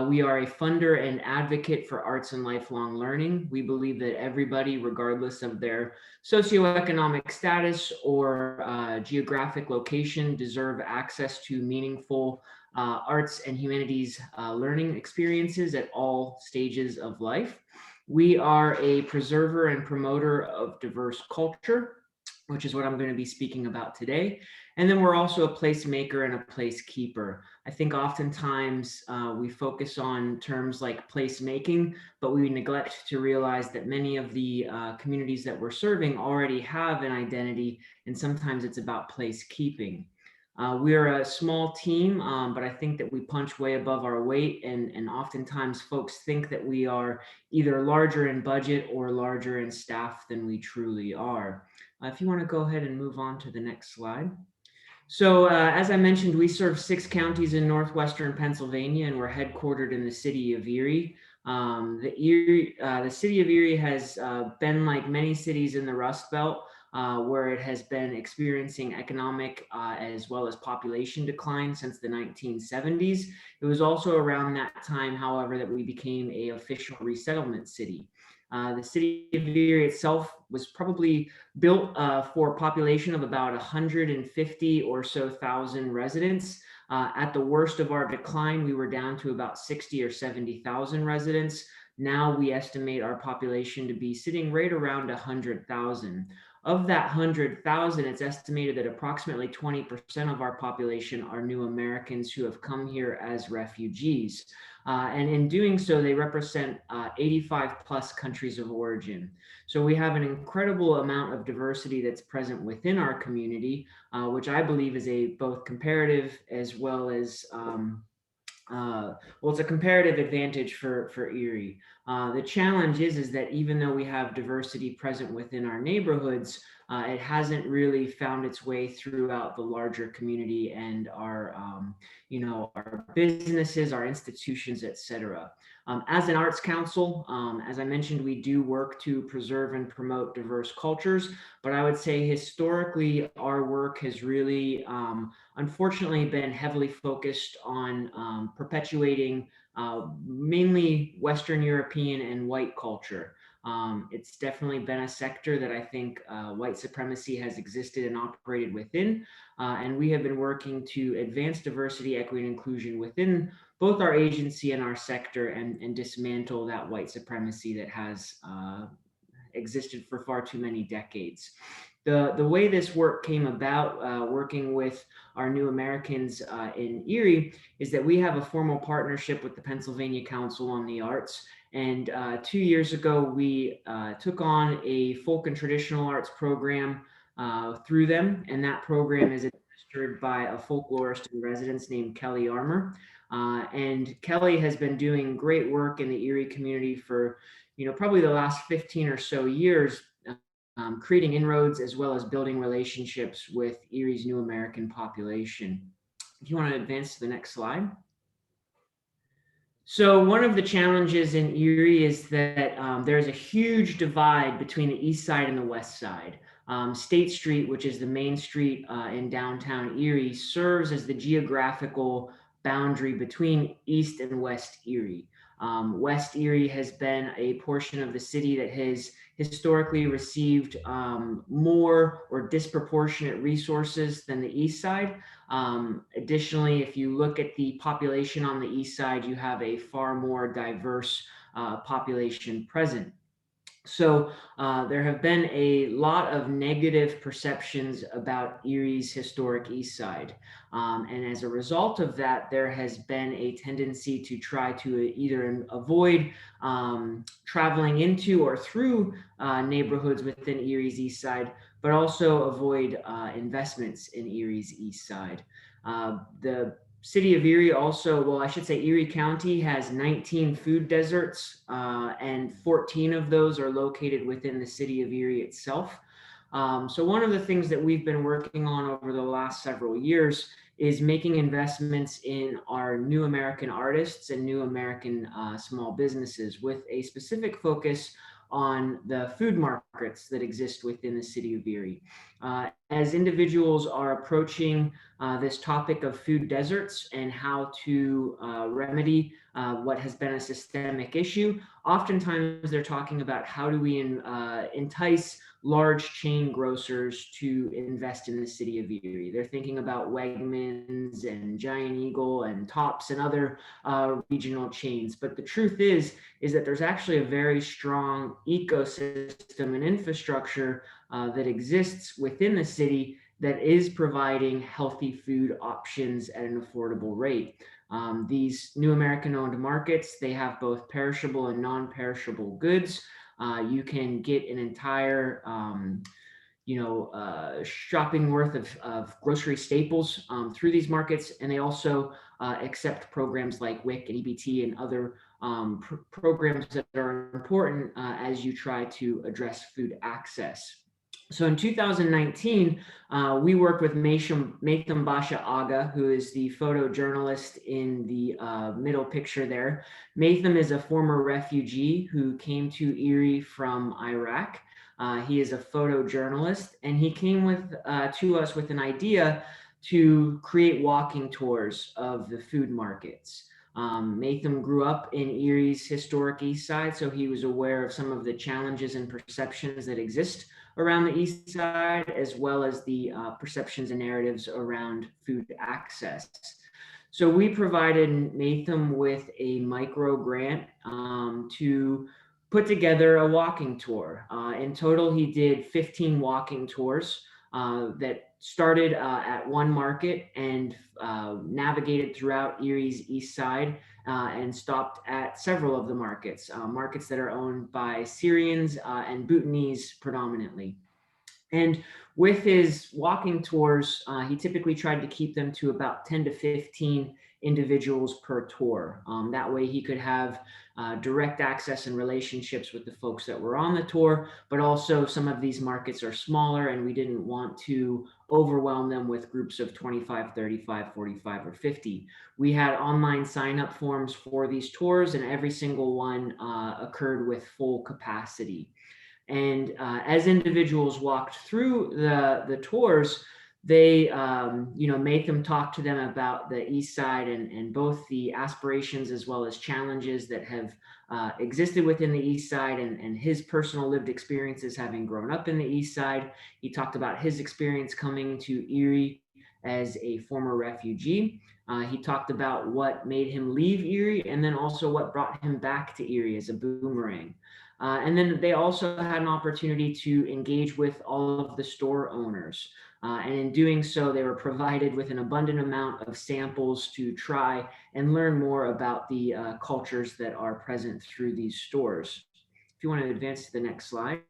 We are a funder and advocate for arts and lifelong learning. We believe that everybody, regardless of their socioeconomic status or geographic location, deserve access to meaningful arts and humanities learning experiences at all stages of life. We are a preserver and promoter of diverse culture, which is what I'm going to be speaking about today. And then we're also a placemaker and a placekeeper. I think oftentimes we focus on terms like placemaking, but we neglect to realize that many of the communities that we're serving already have an identity, and sometimes it's about placekeeping. We're a small team, but I think that we punch way above our weight, and oftentimes folks think that we are either larger in budget or larger in staff than we truly are. If you want to go ahead and move on to the next slide. So as I mentioned, we serve 6 counties in northwestern Pennsylvania, and we're headquartered in the city of Erie. The city of Erie has been like many cities in the Rust Belt, where it has been experiencing economic as well as population decline since the 1970s. It was also around that time, however, that we became an official resettlement city. The city of Erie itself was probably built for a population of about 150 or so thousand residents. At the worst of our decline, we were down to about 60 or 70,000 residents. Now we estimate our population to be sitting right around 100,000. Of that 100,000, it's estimated that approximately 20% of our population are new Americans who have come here as refugees. And in doing so, they represent 85 plus countries of origin. So we have an incredible amount of diversity that's present within our community, which I believe is a both comparative as well as it's a comparative advantage for Erie. The challenge is that even though we have diversity present within our neighborhoods, it hasn't really found its way throughout the larger community and our, our businesses, our institutions, etc. As an arts council, as I mentioned, we do work to preserve and promote diverse cultures, but I would say historically our work has really, unfortunately, been heavily focused on perpetuating mainly Western European and white culture. It's definitely been a sector that I think white supremacy has existed and operated within, and we have been working to advance diversity, equity, and inclusion within both our agency and our sector, and dismantle that white supremacy that has existed for far too many decades. The way this work came about, working with our new Americans in Erie, is that we have a formal partnership with the Pennsylvania Council on the Arts. And 2 years ago, we took on a folk and traditional arts program through them. And that program is administered by a folklorist in residence named Kelly Armour. And Kelly has been doing great work in the Erie community for, probably the last 15 or so years, creating inroads as well as building relationships with Erie's new American population. If you want to advance to the next slide. So one of the challenges in Erie is that there's a huge divide between the east side and the west side. State Street, which is the main street in downtown Erie, serves as the geographical boundary between East and West Erie. West Erie has been a portion of the city that has historically received more or disproportionate resources than the east side. Additionally, if you look at the population on the east side, you have a far more diverse population present. So there have been a lot of negative perceptions about Erie's historic East Side. And as a result of that, there has been a tendency to try to either avoid traveling into or through neighborhoods within Erie's East Side, but also avoid investments in Erie's East Side. The City of Erie also, well, I should say Erie County has 19 food deserts, and 14 of those are located within the City of Erie itself. So one of the things that we've been working on over the last several years is making investments in our new American artists and new American small businesses with a specific focus on the food markets that exist within the City of Erie. As individuals are approaching this topic of food deserts and how to remedy what has been a systemic issue, oftentimes they're talking about how do we entice large chain grocers to invest in the City of Erie. They're thinking about Wegmans and Giant Eagle and Tops and other regional chains. But the truth is that there's actually a very strong ecosystem and infrastructure that exists within the city that is providing healthy food options at an affordable rate. These new American-owned markets, they have both perishable and non-perishable goods. You can get an entire shopping worth of grocery staples through these markets, and they also accept programs like WIC and EBT and other programs that are important as you try to address food access. So in 2019, we worked with Maitham Basha Aga, who is the photojournalist in the middle picture there. Maitham is a former refugee who came to Erie from Iraq. He is a photojournalist, and he came to us with an idea to create walking tours of the food markets. Maitham grew up in Erie's historic East Side, so he was aware of some of the challenges and perceptions that exist around the East Side, as well as the perceptions and narratives around food access. So we provided Maitham with a micro grant to put together a walking tour. In total, he did 15 walking tours that started at one market and navigated throughout Erie's East Side and stopped at several of the markets, markets that are owned by Syrians and Bhutanese predominantly. And with his walking tours, he typically tried to keep them to about 10 to 15 individuals per tour. That way he could have direct access and relationships with the folks that were on the tour, but also some of these markets are smaller and we didn't want to overwhelm them with groups of 25, 35, 45, or 50. We had online sign-up forms for these tours, and every single one occurred with full capacity. And as individuals walked through the tours, they, Maitham talked to them about the East Side and both the aspirations as well as challenges that have existed within the East Side and his personal lived experiences having grown up in the East Side. He talked about his experience coming to Erie as a former refugee. He talked about what made him leave Erie and then also what brought him back to Erie as a boomerang. And then they also had an opportunity to engage with all of the store owners. And in doing so, they were provided with an abundant amount of samples to try and learn more about the cultures that are present through these stores. If you want to advance to the next slide.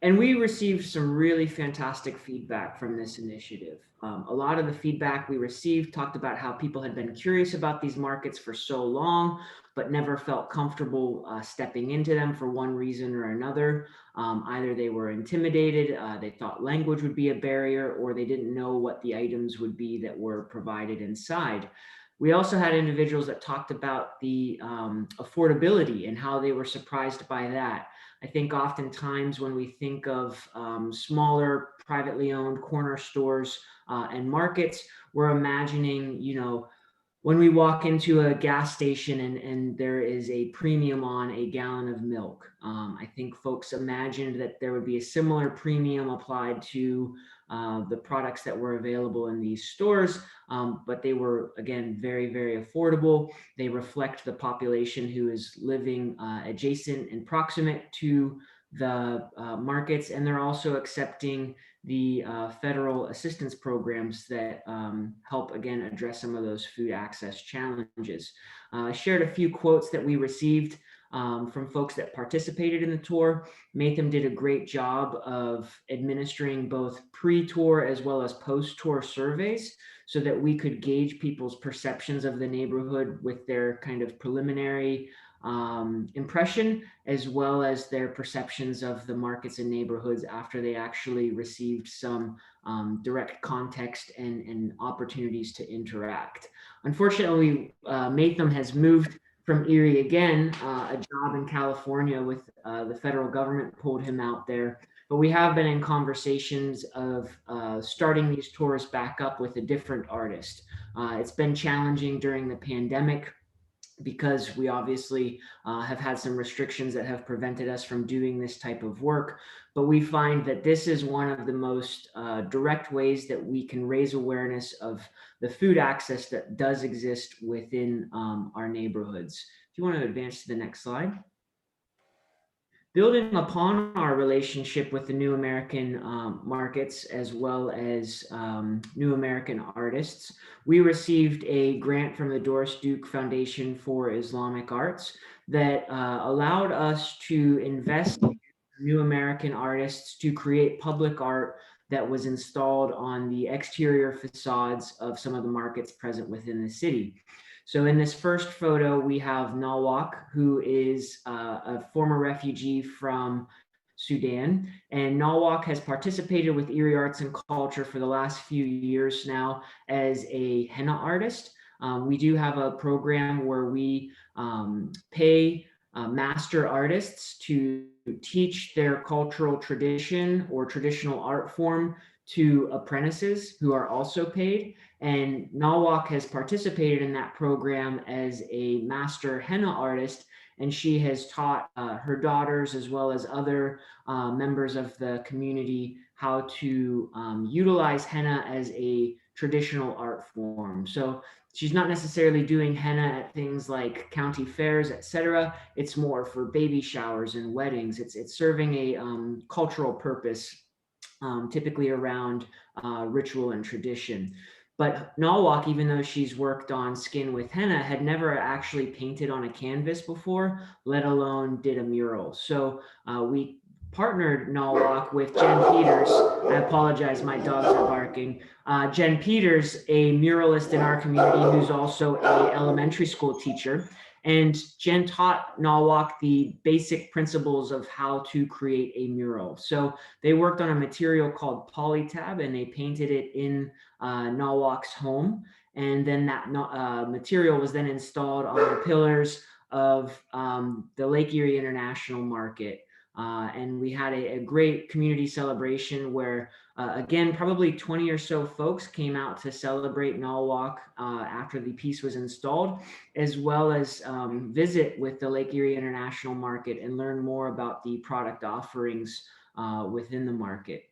And we received some really fantastic feedback from this initiative. A lot of the feedback we received talked about how people had been curious about these markets for so long, but never felt comfortable stepping into them for one reason or another. Either they were intimidated, they thought language would be a barrier, or they didn't know what the items would be that were provided inside. We also had individuals that talked about the affordability and how they were surprised by that. I think oftentimes when we think of smaller privately owned corner stores and markets, we're imagining, when we walk into a gas station and there is a premium on a gallon of milk. I think folks imagined that there would be a similar premium applied to the products that were available in these stores, but they were, again, very, very affordable. They reflect the population who is living adjacent and proximate to the markets, and they're also accepting the federal assistance programs that help, again, address some of those food access challenges. I shared a few quotes that we received from folks that participated in the tour. Matham did a great job of administering both pre-tour as well as post-tour surveys so that we could gauge people's perceptions of the neighborhood with their kind of preliminary impression, as well as their perceptions of the markets and neighborhoods after they actually received some direct context and opportunities to interact. Unfortunately, Matham has moved from Erie again. A job in California with the federal government pulled him out there. But we have been in conversations of starting these tours back up with a different artist. It's been challenging during the pandemic because we obviously have had some restrictions that have prevented us from doing this type of work. But we find that this is one of the most direct ways that we can raise awareness of the food access that does exist within our neighborhoods. If you want to advance to the next slide. Building upon our relationship with the New American markets as well as New American artists, we received a grant from the Doris Duke Foundation for Islamic Arts that allowed us to invest in New American artists to create public art that was installed on the exterior facades of some of the markets present within the city. So in this first photo, we have Nawak, who is a former refugee from Sudan. And Nawak has participated with Erie Arts and Culture for the last few years now as a henna artist. We do have a program where we pay master artists to teach their cultural tradition or traditional art form to apprentices who are also paid. And Nawak has participated in that program as a master henna artist, and she has taught her daughters as well as other members of the community how to utilize henna as a traditional art form. So she's not necessarily doing henna at things like county fairs, etc. It's more for baby showers and weddings. It's serving a cultural purpose, typically around ritual and tradition. But Nawak, even though she's worked on skin with henna, had never actually painted on a canvas before, let alone did a mural. So we partnered Nawak with Jen Peters. I apologize, my dogs are barking. Jen Peters, a muralist in our community who's also an elementary school teacher. And Jen taught Nawak the basic principles of how to create a mural. So they worked on a material called polytab, and they painted it in Nawak's home. And then that material was then installed on the pillars of the Lake Erie International Market. And we had a great community celebration where, again, probably 20 or so folks came out to celebrate Nawak after the piece was installed, as well as visit with the Lake Erie International Market and learn more about the product offerings within the market.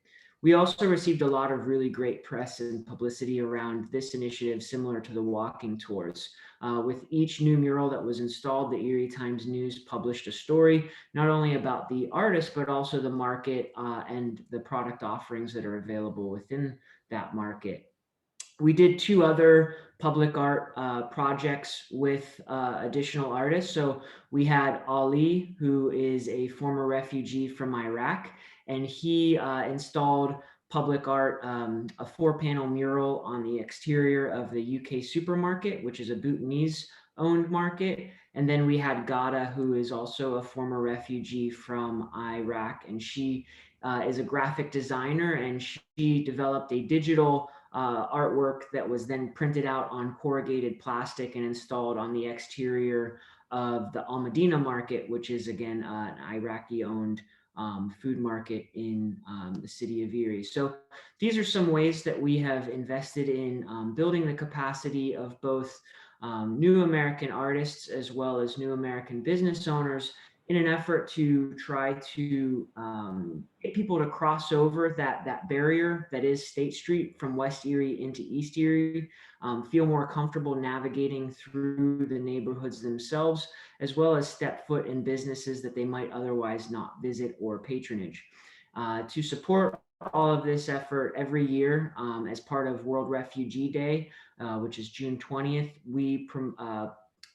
We also received a lot of really great press and publicity around this initiative, similar to the walking tours. With each new mural that was installed, the Erie Times News published a story, not only about the artist, but also the market and the product offerings that are available within that market. We did 2 other public art projects with additional artists. So we had Ali, who is a former refugee from Iraq, and he installed public art, a 4-panel mural on the exterior of the UK supermarket, which is a Bhutanese owned market. And then we had Gada, who is also a former refugee from Iraq, and she is a graphic designer, and she developed a digital artwork that was then printed out on corrugated plastic and installed on the exterior of the Al Medina market, which is, again, an Iraqi-owned food market in the city of Erie. So these are some ways that we have invested in building the capacity of both New American artists as well as New American business owners in an effort to try to get people to cross over that barrier that is State Street from West Erie into East Erie, feel more comfortable navigating through the neighborhoods themselves, as well as step foot in businesses that they might otherwise not visit or patronage. To support all of this effort every year, as part of World Refugee Day, which is June 20th, we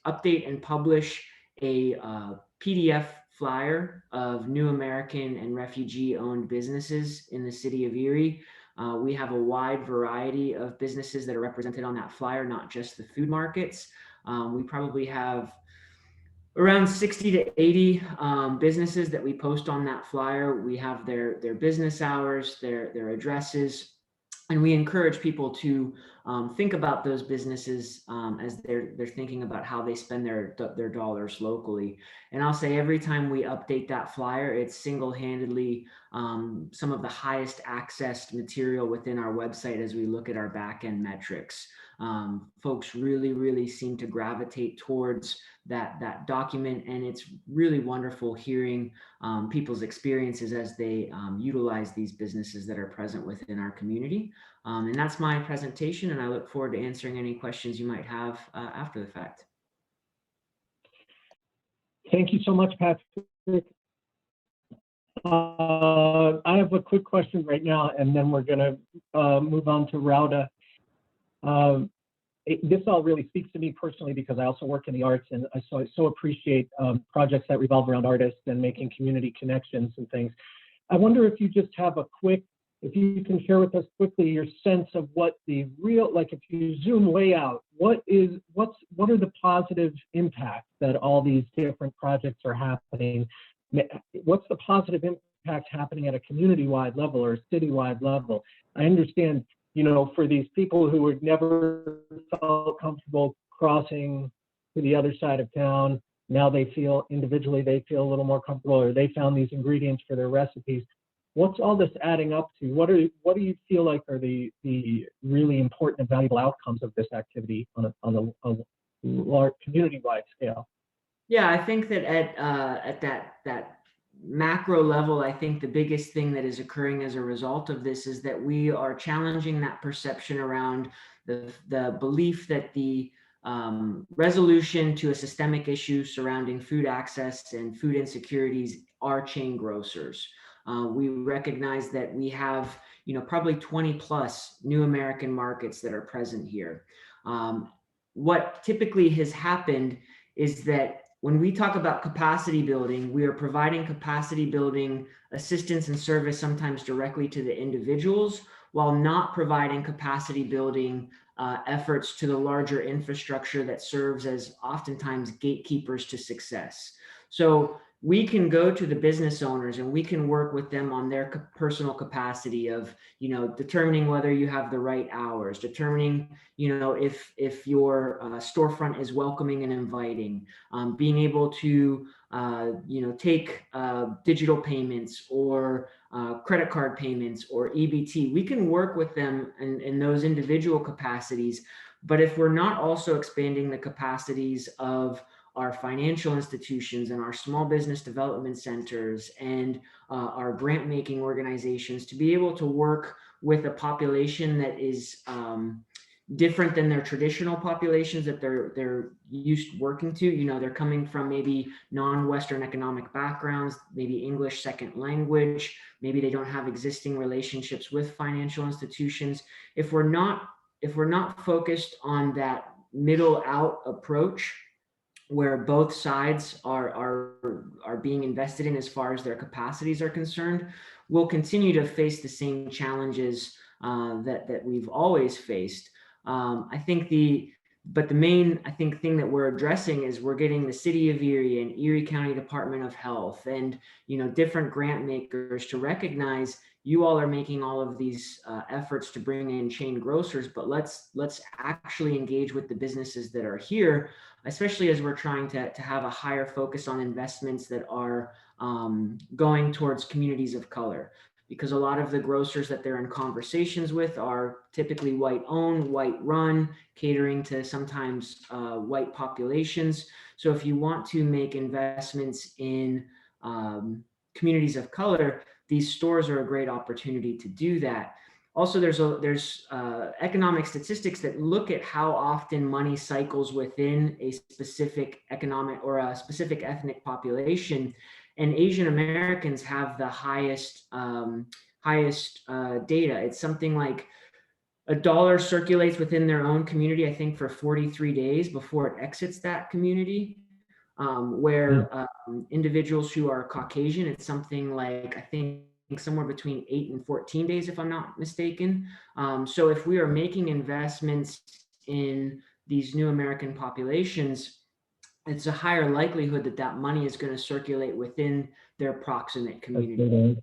update and publish a PDF flyer of new American and refugee-owned businesses in the city of Erie. We have a wide variety of businesses that are represented on that flyer, not just the food markets. We probably have around 60 to 80 businesses that we post on that flyer. We have their business hours, their addresses, and we encourage people to think about those businesses as they're thinking about how they spend their dollars locally. And I'll say every time we update that flyer, it's single-handedly some of the highest accessed material within our website as we look at our back-end metrics. Folks really seem to gravitate towards that document, and it's really wonderful hearing people's experiences as they utilize these businesses that are present within our community. And that's my presentation, and I look forward to answering any questions you might have after the fact. Thank you so much, Patrick. I have a quick question right now, and then we're going to move on to Rauda. This all really speaks to me personally because I also work in the arts, and I so appreciate projects that revolve around artists and making community connections and things. I wonder if you just have if you can share with us quickly your sense of what the real, like if you zoom way out, what are the positive impacts that all these different projects are happening? What's the positive impact happening at a community-wide level or a city-wide level? I understand, you know, for these people who had never felt comfortable crossing to the other side of town, now they feel individually, they feel a little more comfortable, or they found these ingredients for their recipes. What's all this adding up to? What do you feel like are the really important and valuable outcomes of this activity on a large community-wide scale? Yeah, I think that at that macro level, I think the biggest thing that is occurring as a result of this is that we are challenging that perception around the belief that the resolution to a systemic issue surrounding food access and food insecurities are chain grocers. We recognize that we have, you know, probably 20 plus new American markets that are present here. What typically has happened is that when we talk about capacity building, we are providing capacity building assistance and service sometimes directly to the individuals, while not providing capacity building efforts to the larger infrastructure that serves as oftentimes gatekeepers to success. So we can go to the business owners and we can work with them on their personal capacity of, you know, determining whether you have the right hours, determining, you know, if your storefront is welcoming and inviting, being able to, you know, take digital payments or credit card payments or EBT. We can work with them in those individual capacities, but if we're not also expanding the capacities of our financial institutions and our small business development centers and our grant making organizations to be able to work with a population that is different than their traditional populations that they're used working to. You know, they're coming from maybe non-Western economic backgrounds, maybe English second language, maybe they don't have existing relationships with financial institutions. If we're not focused on that middle out approach, where both sides are being invested in as far as their capacities are concerned, we'll continue to face the same challenges that we've always faced. I think the main thing that we're addressing is we're getting the City of Erie and Erie County Department of Health and, you know, different grant makers to recognize you all are making all of these efforts to bring in chain grocers, but let's actually engage with the businesses that are here, especially as we're trying to have a higher focus on investments that are going towards communities of color. because a lot of the grocers that they're in conversations with are typically white owned, white run, catering to sometimes white populations. So if you want to make investments in communities of color, these stores are a great opportunity to do that. Also, there's economic statistics that look at how often money cycles within a specific economic or a specific ethnic population, and Asian Americans have the highest data. It's something like a dollar circulates within their own community, I think, for 43 days before it exits that community. Where individuals who are Caucasian, it's something like, I think, somewhere between 8 and 14 days, if I'm not mistaken. So if we are making investments in these new American populations, it's a higher likelihood that that money is going to circulate within their proximate community.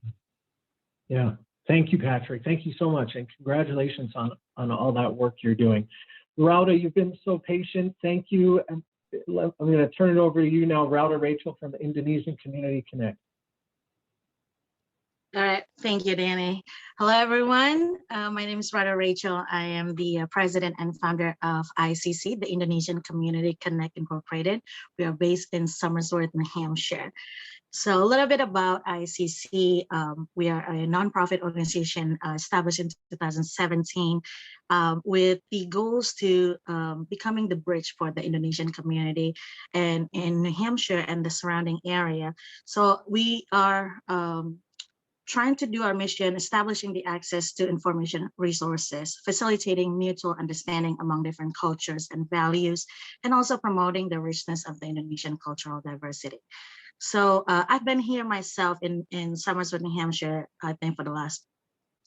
Yeah, thank you, Patrick. Thank you so much, and congratulations on all that work you're doing. Rauda, you've been so patient. Thank you. And I'm going to turn it over to you now, Rauda Rachel from the Indonesian Community Connect. All right, thank you, Danny. Hello, everyone. My name is Rauda Rachel. I am the president and founder of ICC, the Indonesian Community Connect Incorporated. We are based in Somersworth, New Hampshire. So a little bit about ICC. We are a nonprofit organization established in 2017 with the goals to becoming the bridge for the Indonesian community and in New Hampshire and the surrounding area. So we are trying to do our mission, establishing the access to information resources, facilitating mutual understanding among different cultures and values, and also promoting the richness of the Indonesian cultural diversity. So I've been here myself in Somersworth, New Hampshire, I think for the last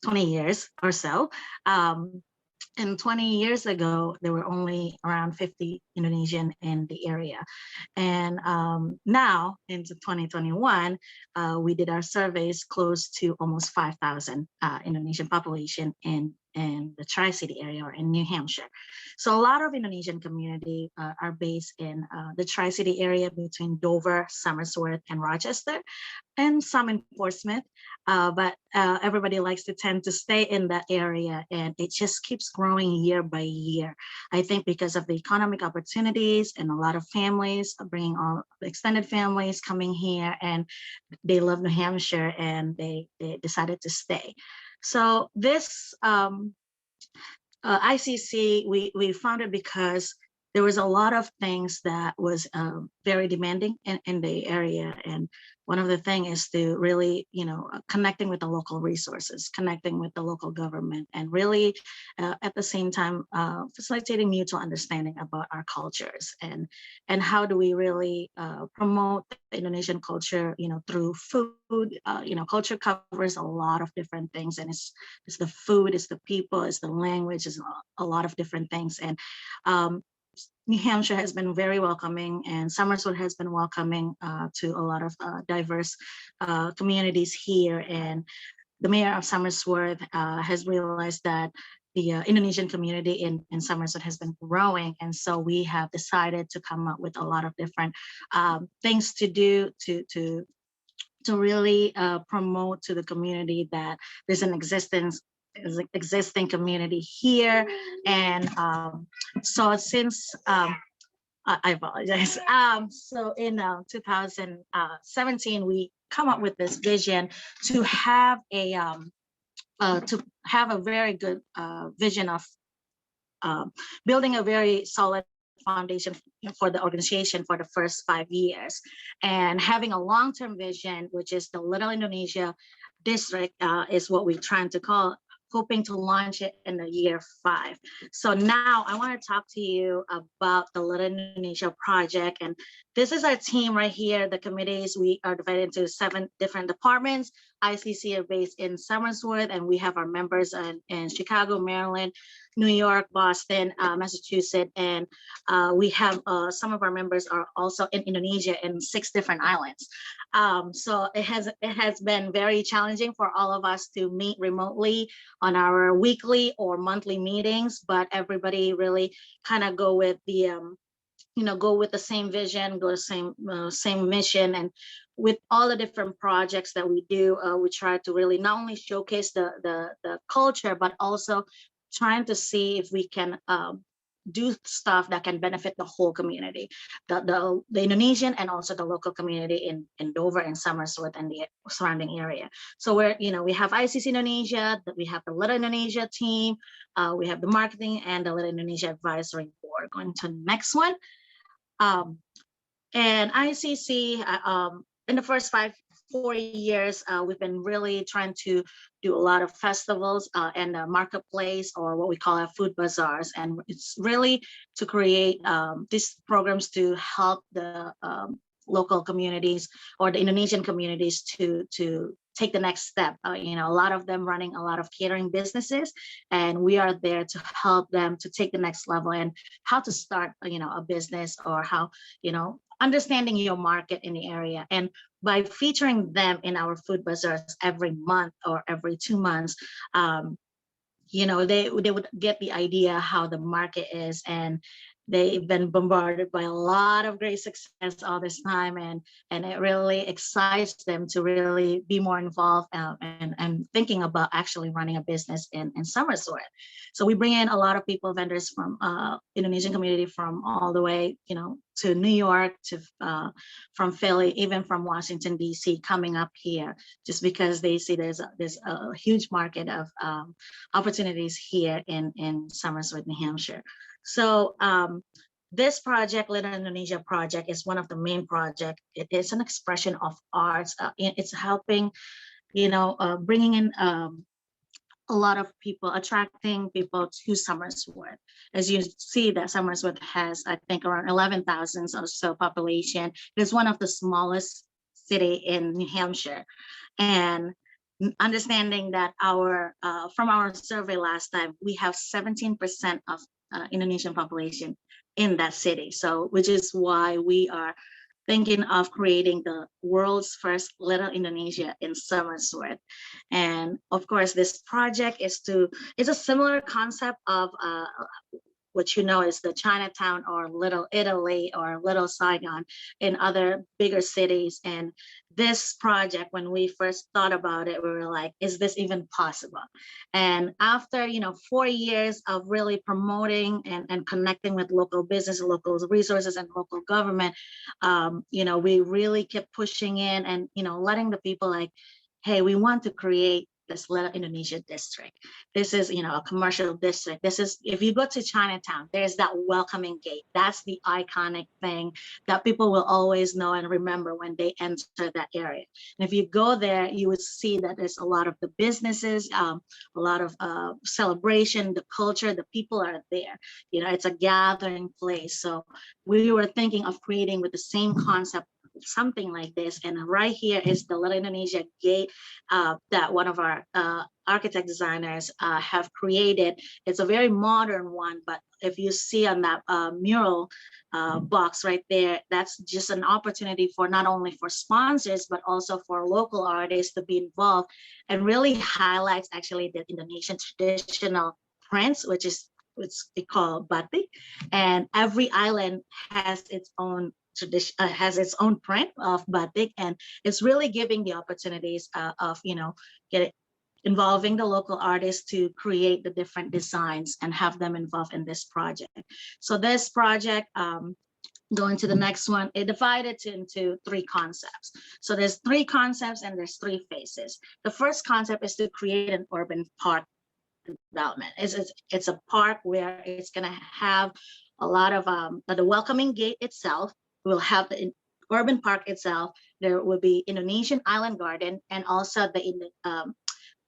20 years or so. And 20 years ago, there were only around 50 Indonesian in the area. And now into 2021, we did our surveys close to almost 5,000 Indonesian population in the Tri-City area or in New Hampshire. So a lot of Indonesian community are based in the Tri-City area between Dover, Somersworth, and Rochester, and some in Portsmouth, but everybody likes to tend to stay in that area, and it just keeps growing year by year. I think because of the economic opportunities and a lot of families bringing all extended families coming here, and they love New Hampshire and they decided to stay. So this ICC, we founded because there was a lot of things that was very demanding in the area. And one of the things is to really, connecting with the local resources, connecting with the local government, and really at the same time, facilitating mutual understanding about our cultures and how do we really promote the Indonesian culture, through food. Culture covers a lot of different things, and it's the food, it's the people, it's the language, it's a lot of different things. And New Hampshire has been very welcoming, and Somersworth has been welcoming to a lot of diverse communities here. And the mayor of Somersworth has realized that the Indonesian community in Somersworth has been growing. And so we have decided to come up with a lot of different things to do to really promote to the community that there's an existing community here. And so since I apologize. So in 2017, we come up with this vision to have a very good vision of building a very solid foundation for the organization for the first 5 years, and having a long-term vision, which is the Little Indonesia District, is what we're trying to call, hoping to launch it in the year 5. So now I want to talk to you about the Little Indonesia project. And this is our team right here, the committees. We are divided into 7 different departments. ICC are based in Somersworth, and we have our members in Chicago, Maryland, New York, Boston, Massachusetts, and we have some of our members are also in Indonesia in 6 different islands. So it has been very challenging for all of us to meet remotely on our weekly or monthly meetings, but everybody really kind of go with the go with the same vision, go the same mission, and with all the different projects that we do, we try to really not only showcase the culture, but also trying to see if we can do stuff that can benefit the whole community, the Indonesian and also the local community in Dover and Somersworth and the surrounding area. So we have ICC Indonesia, we have the Little Indonesia team, we have the marketing and the Little Indonesia advisory board. Going to the next one. And ICC, in the first 4 years, we've been really trying to do a lot of festivals and the marketplace, or what we call our food bazaars. And it's really to create these programs to help the local communities or the Indonesian communities to take the next step. A lot of them running a lot of catering businesses, and we are there to help them to take the next level and how to start, a business, or how, understanding your market in the area. And by featuring them in our food bazaars every month or every 2 months, they would get the idea how the market is, and they've been bombarded by a lot of great success all this time, and it really excites them to really be more involved and thinking about actually running a business in Somersworth. So we bring in a lot of people, vendors from Indonesian community from all the way, to New York, to from Philly, even from Washington, D.C. coming up here, just because they see there's a huge market of opportunities here in Somersworth, New Hampshire. So this project, Little Indonesia project, is one of the main projects. It is an expression of arts. It's helping, bringing in a lot of people, attracting people to Somersworth. As you see, that Somersworth has, I think, around 11,000 or so population. It is one of the smallest city in New Hampshire. And understanding that from our survey last time, we have 17% of Indonesian population in that city. So, which is why we are thinking of creating the world's first Little Indonesia in Somersworth. And of course, this project is a similar concept of what is the Chinatown or Little Italy or Little Saigon in other bigger cities. And this project, when we first thought about it, we were like, is this even possible? And after 4 years of really promoting and connecting with local business, local resources, and local government, we really kept pushing in and letting the people like, hey, we want to create this Little Indonesia district. This is, a commercial district. This is, if you go to Chinatown, there's that welcoming gate. That's the iconic thing that people will always know and remember when they enter that area. And if you go there, you would see that there's a lot of the businesses, a lot of celebration, the culture, the people are there. It's a gathering place. So we were thinking of creating with the same concept something like this. And right here is the Little Indonesia gate that one of our architect designers have created. It's a very modern one, but if you see on that mural box right there, that's just an opportunity for not only for sponsors, but also for local artists to be involved, and really highlights actually the Indonesian traditional prints, which we call batik. And every island has its own tradition, has its own print of batik, and it's really giving the opportunities of involving the local artists to create the different designs and have them involved in this project. So this project, going to the next one, it divided into 3 concepts. So there's 3 concepts and there's 3 phases. The first concept is to create an urban park development. It's a park where it's going to have a lot of the welcoming gate itself. We'll have the urban park itself. There will be Indonesian Island Garden, and also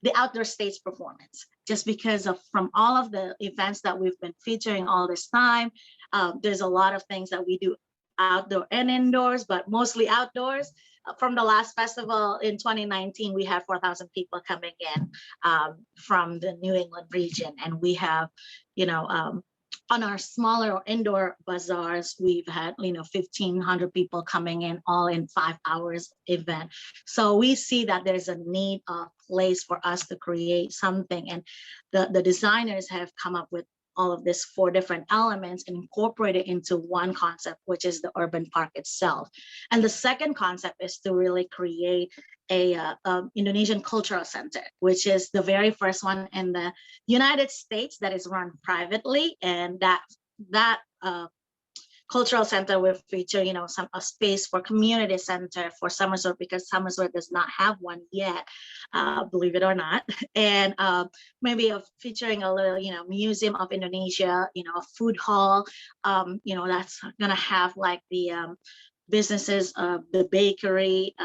the outdoor stage performance. Just because from all of the events that we've been featuring all this time, there's a lot of things that we do outdoor and indoors, but mostly outdoors. From the last festival in 2019, we had 4,000 people coming in from the New England region, and we have, on our smaller indoor bazaars, we've had 1,500 people coming in all in 5 hours event. So we see that there's a need, a place for us to create something, and the designers have come up with all of these 4 different elements and incorporate it into one concept, which is the urban park itself. And the second concept is to really create a Indonesian cultural center, which is the very first one in the United States that is run privately, and that cultural center will feature, a space for community center for Somersworth, because Somersworth does not have one yet, believe it or not. And maybe featuring a little, museum of Indonesia, a food hall, that's gonna have like the businesses, the bakery,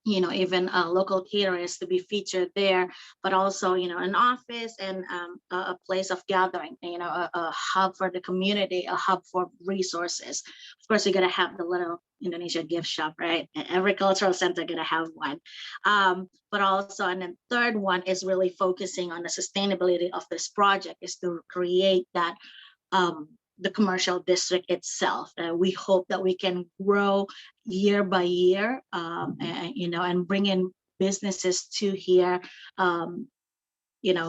even local caterers to be featured there, but also, an office and a place of gathering, a hub for the community, a hub for resources. Of course, you're gonna have the little Indonesia gift shop, right? Every cultural center gonna have one. But also, and then third one is really focusing on the sustainability of this project, is to create that the commercial district itself. We hope that we can grow year by year, and bring in businesses to here,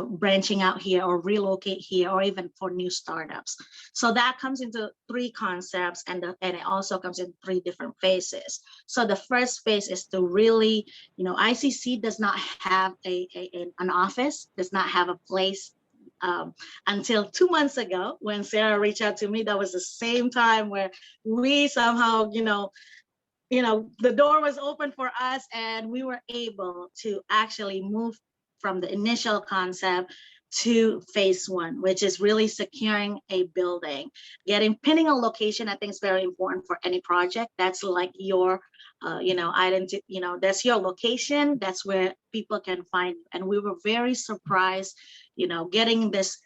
branching out here or relocate here, or even for new startups. So that comes into 3 concepts, and it also comes in 3 different phases. So the first phase is to really, ICC does not have an office, does not have a place. Until 2 months ago, when Sarah reached out to me, that was the same time where we somehow, the door was open for us, and we were able to actually move from the initial concept to phase 1, which is really securing a building, pinning a location. I think is very important for any project. That's like your identity, that's your location, that's where people can find you. And we were very surprised, getting this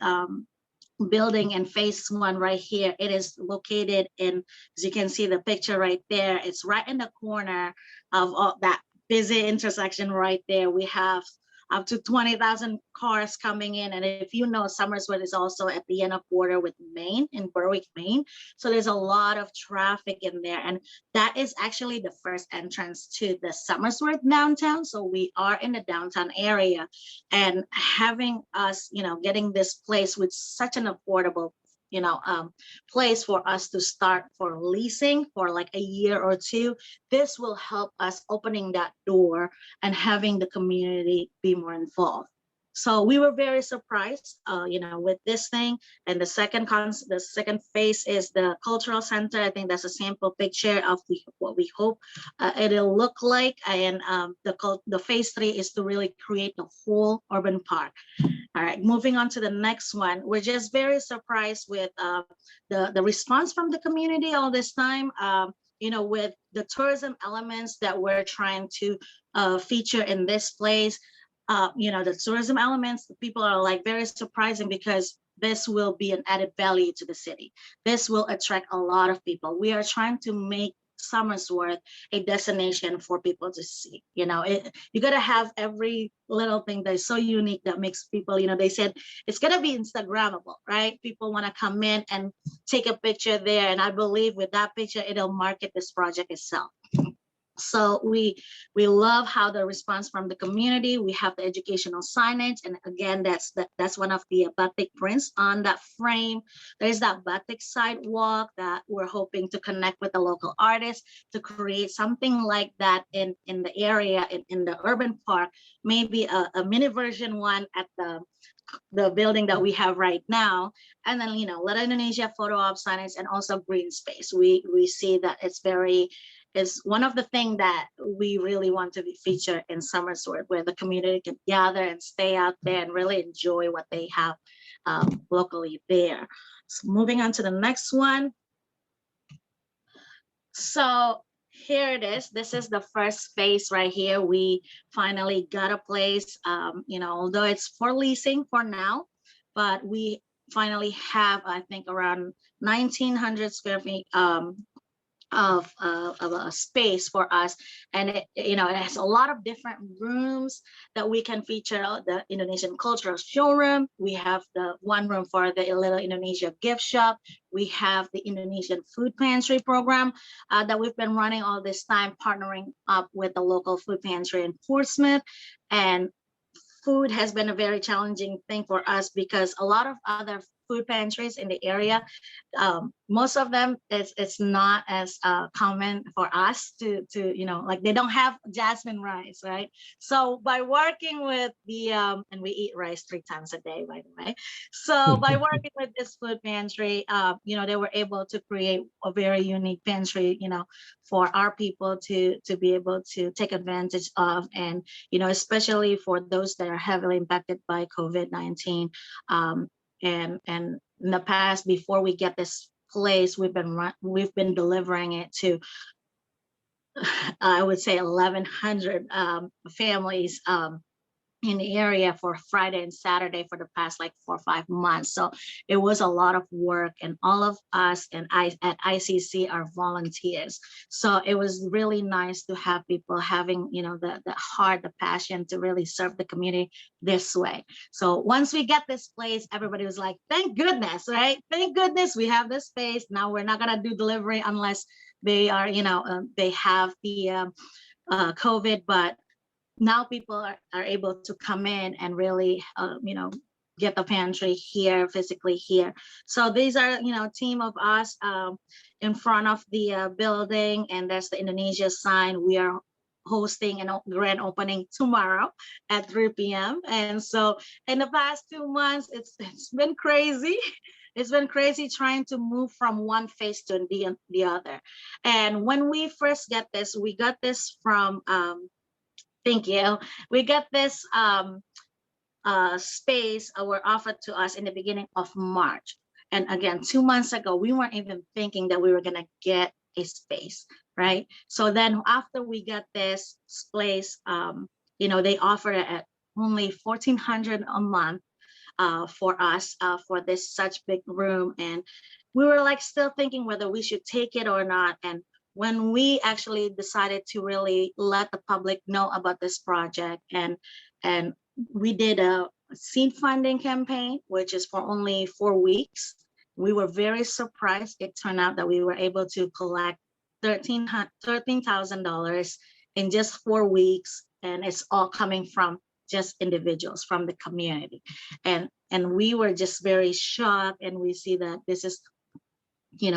building in phase 1 right here. It is located in, as you can see the picture right there, it's right in the corner of all that busy intersection right there. We have up to 20,000 cars coming in. And if Somersworth is also at the end of border with Maine, in Berwick, Maine. So there's a lot of traffic in there. And that is actually the first entrance to the Somersworth downtown. So we are in the downtown area, and having us, getting this place with such an affordable place for us to start for leasing for like a year or 2. This will help us opening that door and having the community be more involved. So we were very surprised, with this thing. And the second phase is the cultural center. I think that's a sample picture of what we hope it'll look like. And the phase 3 is to really create the whole urban park. All right, moving on to the next one. We're just very surprised with the response from the community all this time. With the tourism elements that we're trying to feature in this place. The tourism elements, the people are like very surprising, because this will be an added value to the city. This will attract a lot of people. We are trying to make Somersworth a destination for people to see. You got to have every little thing that is so unique that makes people, they said it's going to be Instagrammable, right? People want to come in and take a picture there. And I believe with that picture, it'll market this project itself. So we love how the response from the community. We have the educational signage, and again, that's one of the batik prints on that frame. There's that batik sidewalk that we're hoping to connect with the local artists to create something like that in the area, in the urban park. Maybe a mini version one at the building that we have right now, and then Little Indonesia photo op signage, and also green space. We see that is one of the things that we really want to be featured in Somersworth, where the community can gather and stay out there and really enjoy what they have locally there. So moving on to the next one. So here it is. This is the first phase right here. We finally got a place, although it's for leasing for now, but we finally have, I think, around 1,900 square feet of a space for us, and it has a lot of different rooms that we can feature. The Indonesian cultural showroom, we have the one room for the Little Indonesia gift shop, we have the Indonesian food pantry program that we've been running all this time, partnering up with the local food pantry in Portsmouth. And food has been a very challenging thing for us, because a lot of other food pantries in the area. Most of them, it's not as common for us to like they don't have jasmine rice, right? So by working with the and we eat rice 3 times a day, by the way. So by working with this food pantry, they were able to create a very unique pantry, for our people to be able to take advantage of, and especially for those that are heavily impacted by COVID-19. And in the past, before we get this place, we've been delivering it to I would say 1,100 families in the area for Friday and Saturday for the past like 4 or 5 months. So it was a lot of work, and all of us and I at ICC are volunteers. So it was really nice to have people having, the heart, the passion to really serve the community this way. So once we get this place, everybody was like, thank goodness, right? Thank goodness we have this space. Now we're not gonna do delivery unless they are, they have the COVID, but now people are able to come in and really, get the pantry here, physically here. So these are, team of us in front of the building, and that's the Indonesia sign. We are hosting a grand opening tomorrow at 3 p.m. And so in the past 2 months, it's been crazy. It's been crazy trying to move from one phase to the other. And when we first get this, we got this from, thank you. We got this space were offered to us in the beginning of March. And again, 2 months ago, we weren't even thinking that we were gonna get a space, right? So then after we got this place, they offered it at only $1,400 a month for us for this such big room. And we were like still thinking whether we should take it or not. And when we actually decided to really let the public know about this project, and we did a seed funding campaign, which is for only 4 weeks. We were very surprised. It turned out that we were able to collect $13,000 in just 4 weeks, and it's all coming from just individuals from the community. And we were just very shocked, and we see that this is,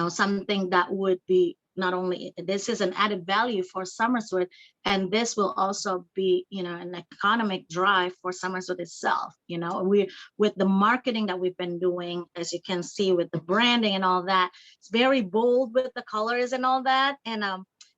something that would be not only, this is an added value for Somersworth, and this will also be, an economic drive for Somersworth itself. We, with the marketing that we've been doing, as you can see with the branding and all that, it's very bold with the colors and all that. And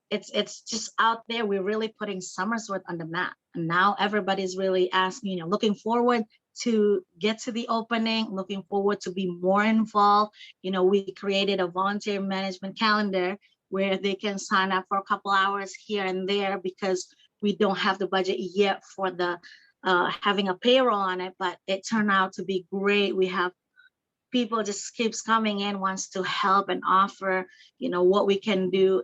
it's just out there. We're really putting Somersworth on the map. And now everybody's really asking, looking forward to get to the opening, looking forward to be more involved. We created a volunteer management calendar where they can sign up for a couple hours here and there, because we don't have the budget yet for the having a payroll on it, but it turned out to be great. We have people just keeps coming in, wants to help and offer, what we can do,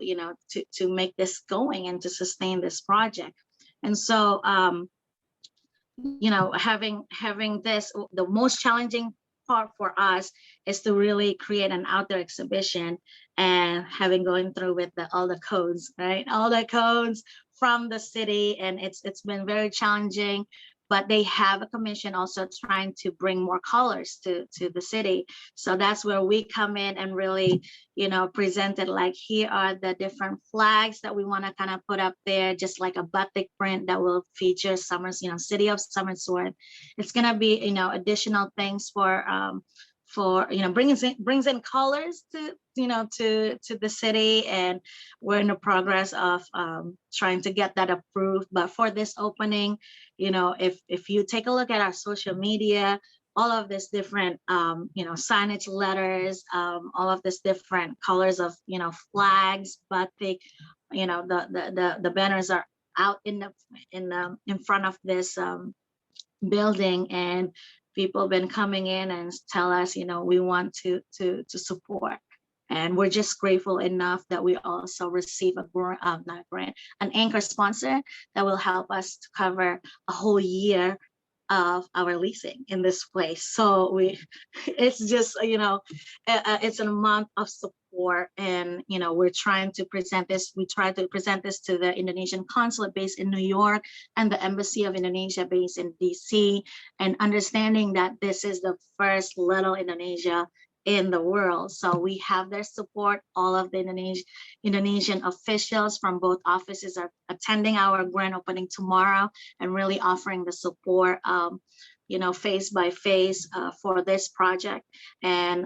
to make this going and to sustain this project. And so, having this, the most challenging part for us is to really create an outdoor exhibition, and having going through with all the codes, right? All the codes from the city, and it's been very challenging. But they have a commission also trying to bring more colors to the city. So that's where we come in and really, present it like, here are the different flags that we want to kind of put up there, just like a batik print that will feature city of Somersworth. It's going to be, additional things for brings in colors to the city, and we're in the progress of trying to get that approved. But for this opening, if you take a look at our social media, all of this different signage, letters, all of this different colors of flags, batik, the banners are out in front of this building, and people have been coming in and tell us, we want to support. And we're just grateful enough that we also receive an anchor sponsor that will help us to cover a whole year of our leasing in this place. So it's just, it's an amount of support, and, we're trying to present this. We try to present this to the Indonesian consulate based in New York and the Embassy of Indonesia based in DC, and understanding that this is the first little Indonesia in the world. So we have their support. All of the Indonesian officials from both offices are attending our grand opening tomorrow and really offering the support, face by face for this project. And,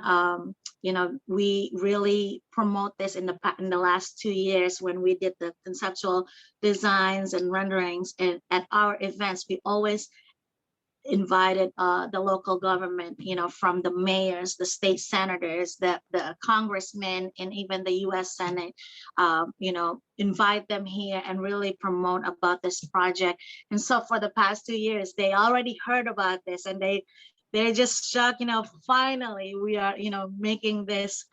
we really promote this in the last 2 years when we did the conceptual designs and renderings. And at our events, we always invited the local government, from the mayors, the state senators, the congressmen, and even the U.S. Senate, invite them here and really promote about this project. And so for the past 2 years, they already heard about this, and they're just shocked, finally we are, making this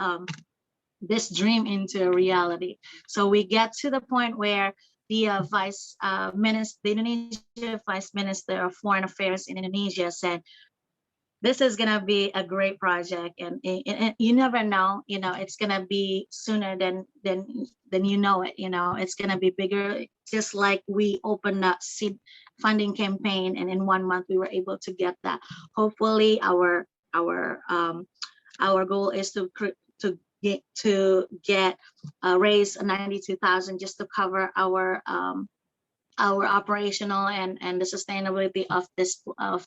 this dream into a reality. So we get to the point where the the Indonesian Vice Minister of Foreign Affairs in Indonesia said, this is going to be a great project, and you never know, it's going to be sooner than you know it. It's going to be bigger, just like we opened up seed funding campaign, and in 1 month we were able to get that. Hopefully our goal is to raise 92,000 just to cover our operational and the sustainability of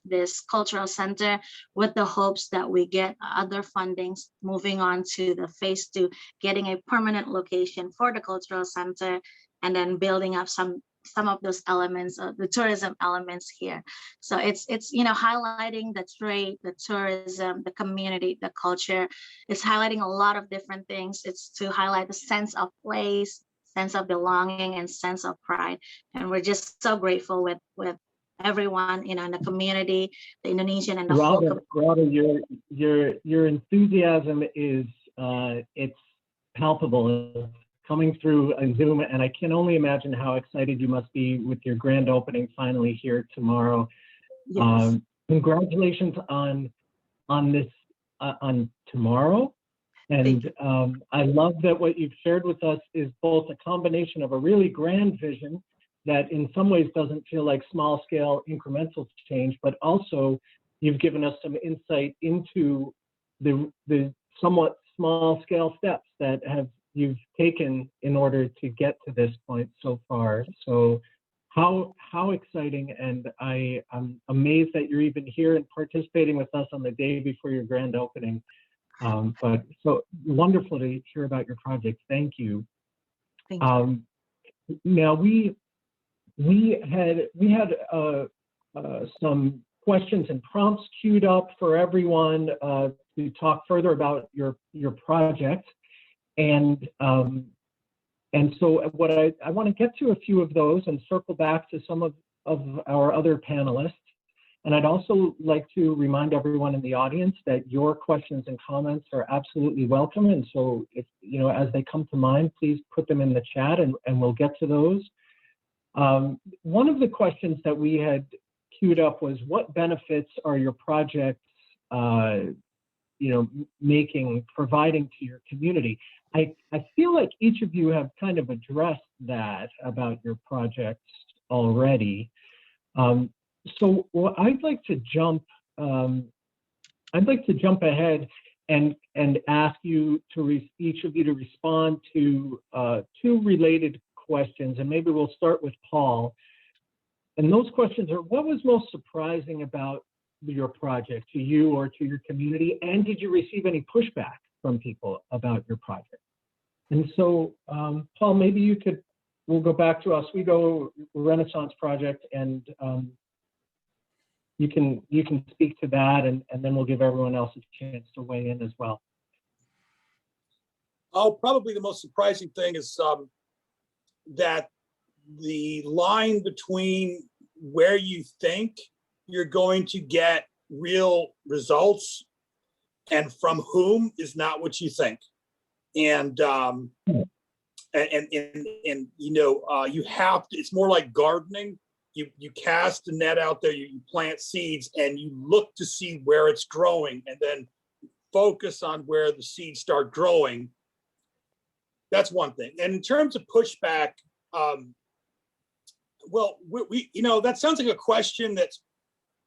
this cultural center, with the hopes that we get other fundings moving on to the phase 2, getting a permanent location for the cultural center, and then building up some of those elements, the tourism elements here. So it's highlighting the trade, the tourism, the community, the culture. It's highlighting a lot of different things. It's to highlight the sense of place, sense of belonging, and sense of pride. And we're just so grateful with everyone, in the community, the Indonesian and the whole community. Radha, your enthusiasm is it's palpable, coming through a Zoom, and I can only imagine how excited you must be with your grand opening finally here tomorrow. Yes. Congratulations on this on tomorrow. And I love that what you've shared with us is both a combination of a really grand vision that in some ways doesn't feel like small scale incremental change, but also you've given us some insight into the somewhat small scale steps that you've taken in order to get to this point so far. So how exciting, and I'm amazed that you're even here and participating with us on the day before your grand opening. But so wonderful to hear about your project. Thank you. Thank you. Now we had some questions and prompts queued up for everyone to talk further about your project. And so what I want to get to a few of those and circle back to some of our other panelists. And I'd also like to remind everyone in the audience that your questions and comments are absolutely welcome. And so if, as they come to mind, please put them in the chat and we'll get to those. One of the questions that we had queued up was, what benefits are your projects providing to your community? I feel like each of you have kind of addressed that about your projects already. So I'd like to jump ahead and ask you each of you to respond to two related questions, and maybe we'll start with Paul. And those questions are: what was most surprising about your project to you or to your community, and did you receive any pushback from people about your project? And so, Paul, maybe we'll go back to Oswego Renaissance Project, and you can speak to that, and then we'll give everyone else a chance to weigh in as well. Probably the most surprising thing is that the line between where you think you're going to get real results and from whom is not what you think. And you have to, it's more like gardening. you cast a net out there, you plant seeds, and you look to see where it's growing, and then focus on where the seeds start growing. That's one thing. And in terms of pushback, well, we that sounds like a question that's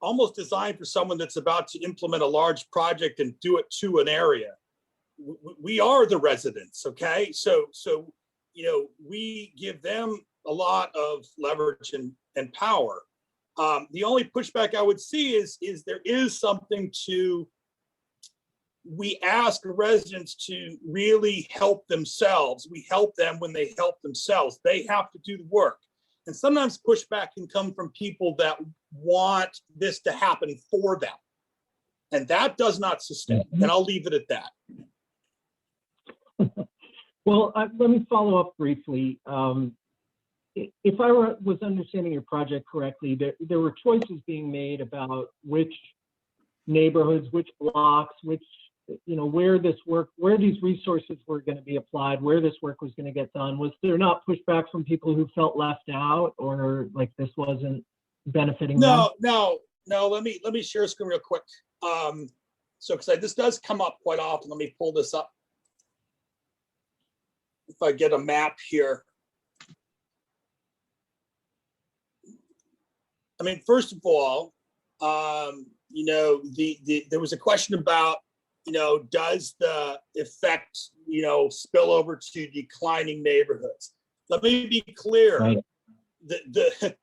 almost designed for someone that's about to implement a large project and do it to an area. We are the residents, okay? So we give them a lot of leverage and power. The only pushback I would see is there is something to, we ask residents to really help themselves. We help them when they help themselves. They have to do the work. And sometimes pushback can come from people that want this to happen for them. And that does not sustain. And I'll leave it at that. Well, let me follow up briefly. If I was understanding your project correctly, there were choices being made about which neighborhoods, which blocks, which, where these resources were going to be applied, where this work was going to get done. Was there not pushback from people who felt left out, or like this wasn't benefiting them? No. Let me share a screen real quick. Because this does come up quite often. Let me pull this up. If I get a map here. I mean, first of all, there was a question about, does the effect, spill over to declining neighborhoods? Let me be clear. Right. The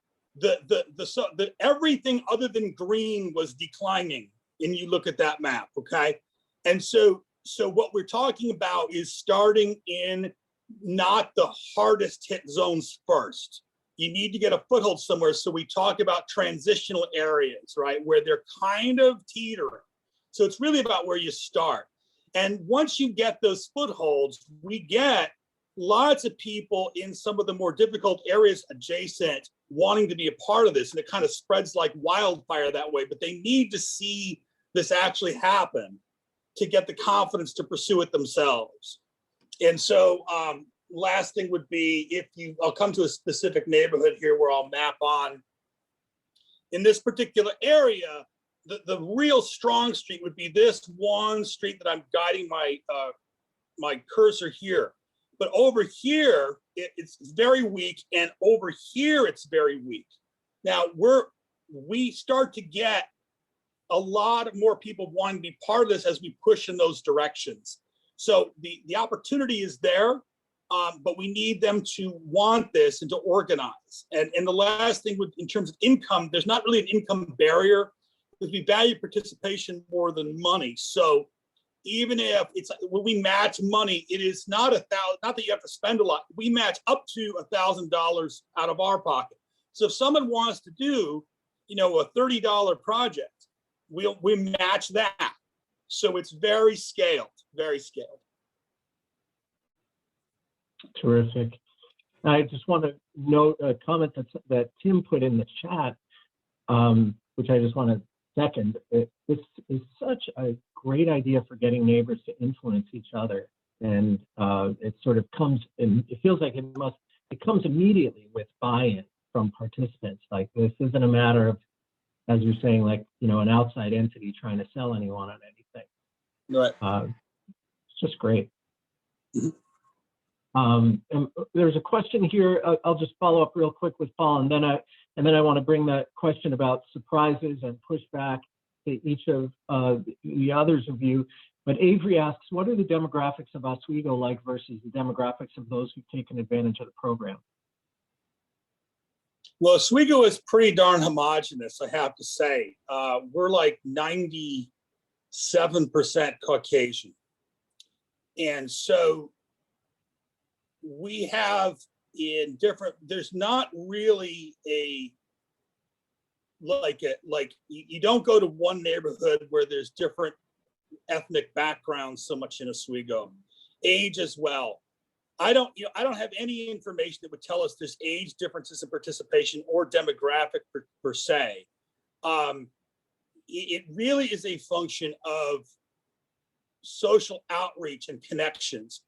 everything other than green was declining, and you look at that map, okay? And so what we're talking about is starting in not the hardest hit zones first. You need to get a foothold somewhere. So we talk about transitional areas, right? Where they're kind of teetering. So it's really about where you start. And once you get those footholds, we get lots of people in some of the more difficult areas adjacent wanting to be a part of this. And it kind of spreads like wildfire that way, but they need to see this actually happen to get the confidence to pursue it themselves. And so last thing would be, I'll come to a specific neighborhood here where I'll map on. In this particular area, the real strong street would be this one street that I'm guiding my cursor here. But over here, it's very weak, and over here, it's very weak. Now, we start to get a lot more people wanting to be part of this as we push in those directions. So the opportunity is there, but we need them to want this and to organize. And the last thing in terms of income, there's not really an income barrier because we value participation more than money. So even if when we match money, it is not not that you have to spend a lot. We match up to $1,000 out of our pocket. So if someone wants to do, a $30 project, we match that. So it's very scaled, very scaled. Terrific. I just want to note a comment that Tim put in the chat, which I just want to second. This is such a great idea for getting neighbors to influence each other. And it sort of comes, and it feels like it comes immediately with buy-in from participants. Like, this isn't a matter of, as you're saying, like, an outside entity trying to sell anyone on anything. Right. It's just great. And there's a question here. I'll just follow up real quick with Paul, and then I want to bring that question about surprises and pushback to each of the others of you. But Avery asks, what are the demographics of Oswego like versus the demographics of those who've taken advantage of the program? Well, Oswego is pretty darn homogenous, I have to say. We're like 97% Caucasian. And so we have there's not really you don't go to one neighborhood where there's different ethnic backgrounds so much in Oswego. Age as well. I don't have any information that would tell us there's age differences in participation or demographic per se. It really is a function of social outreach and connections.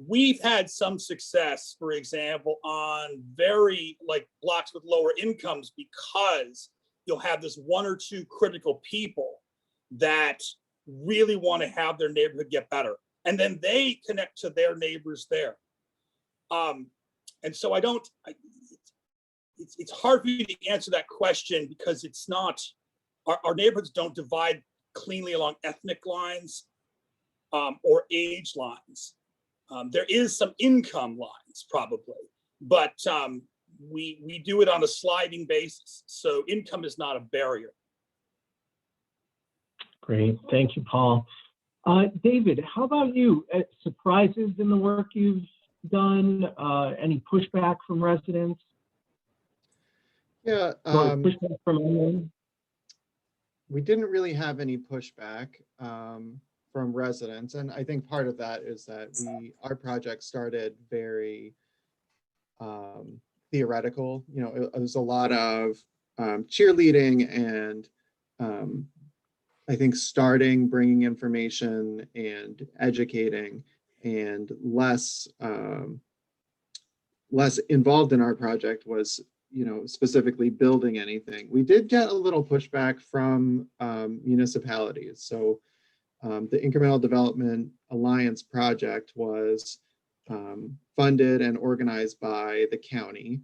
we've had some success, for example, on very like blocks with lower incomes, because you'll have this one or two critical people that really want to have their neighborhood get better. And then they connect to their neighbors there. And so it's hard for me to answer that question, because it's not, our neighborhoods don't divide cleanly along ethnic lines or age lines. There is some income lines probably, but we do it on a sliding basis. So income is not a barrier. Great, thank you, Paul. David, how about you? Surprises in the work you've done? Any pushback from residents? Yeah, Or pushback from anyone? we didn't really have any pushback from residents, and I think part of that is that our project started very theoretical. It was a lot of cheerleading and I think bringing information and educating, and less involved in our project was, specifically building anything. We did get a little pushback from municipalities. So the Incremental Development Alliance project was funded and organized by the county.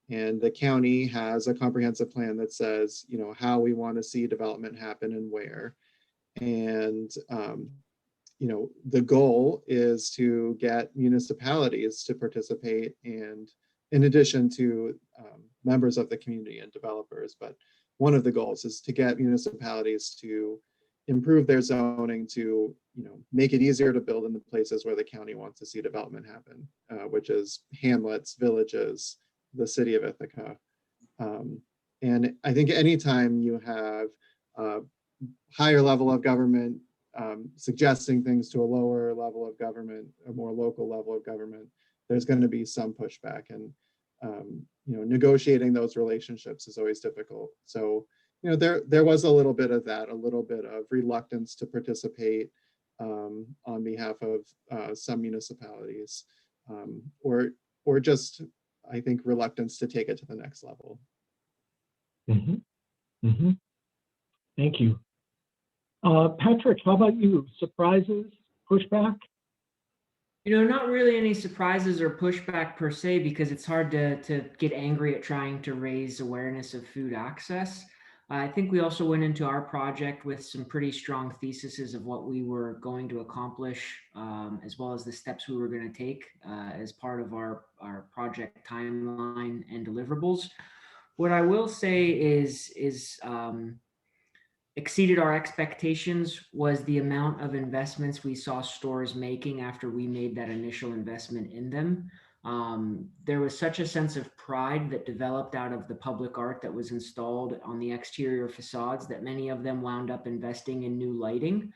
And the county has a comprehensive plan that says, how we want to see development happen and where. And, the goal is to get municipalities to participate, and in addition to members of the community and developers. But one of the goals is to get municipalities to improve their zoning to, make it easier to build in the places where the county wants to see development happen, which is hamlets, villages, the city of Ithaca. And I think anytime you have a higher level of government suggesting things to a lower level of government, a more local level of government, there's going to be some pushback. And negotiating those relationships is always difficult. So there was a little bit of that, a little bit of reluctance to participate on behalf of some municipalities, or just, I think, reluctance to take it to the next level. Mm-hmm. Mm-hmm. Thank you. Patrick, how about you? Surprises, pushback? Not really any surprises or pushback per se, because it's hard to get angry at trying to raise awareness of food access. I think we also went into our project with some pretty strong theses of what we were going to accomplish, as well as the steps we were going to take as part of our project timeline and deliverables. What I will say is exceeded our expectations was the amount of investments we saw stores making after we made that initial investment in them. There was such a sense of pride that developed out of the public art that was installed on the exterior facades that many of them wound up investing in new lighting,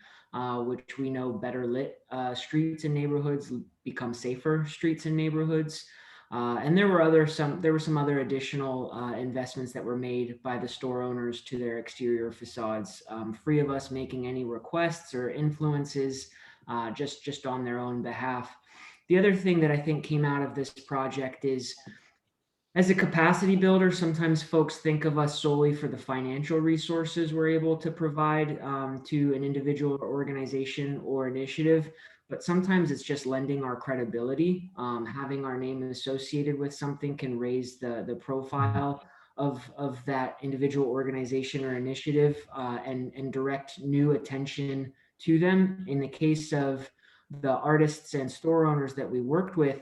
which we know better lit streets and neighborhoods become safer streets and neighborhoods. And there were some other additional investments that were made by the store owners to their exterior facades, free of us making any requests or influences, just on their own behalf. The other thing that I think came out of this project is, as a capacity builder, sometimes folks think of us solely for the financial resources we're able to provide to an individual or organization or initiative. But sometimes it's just lending our credibility. Having our name associated with something can raise the profile of that individual organization or initiative and direct new attention to them. In the case of the artists and store owners that we worked with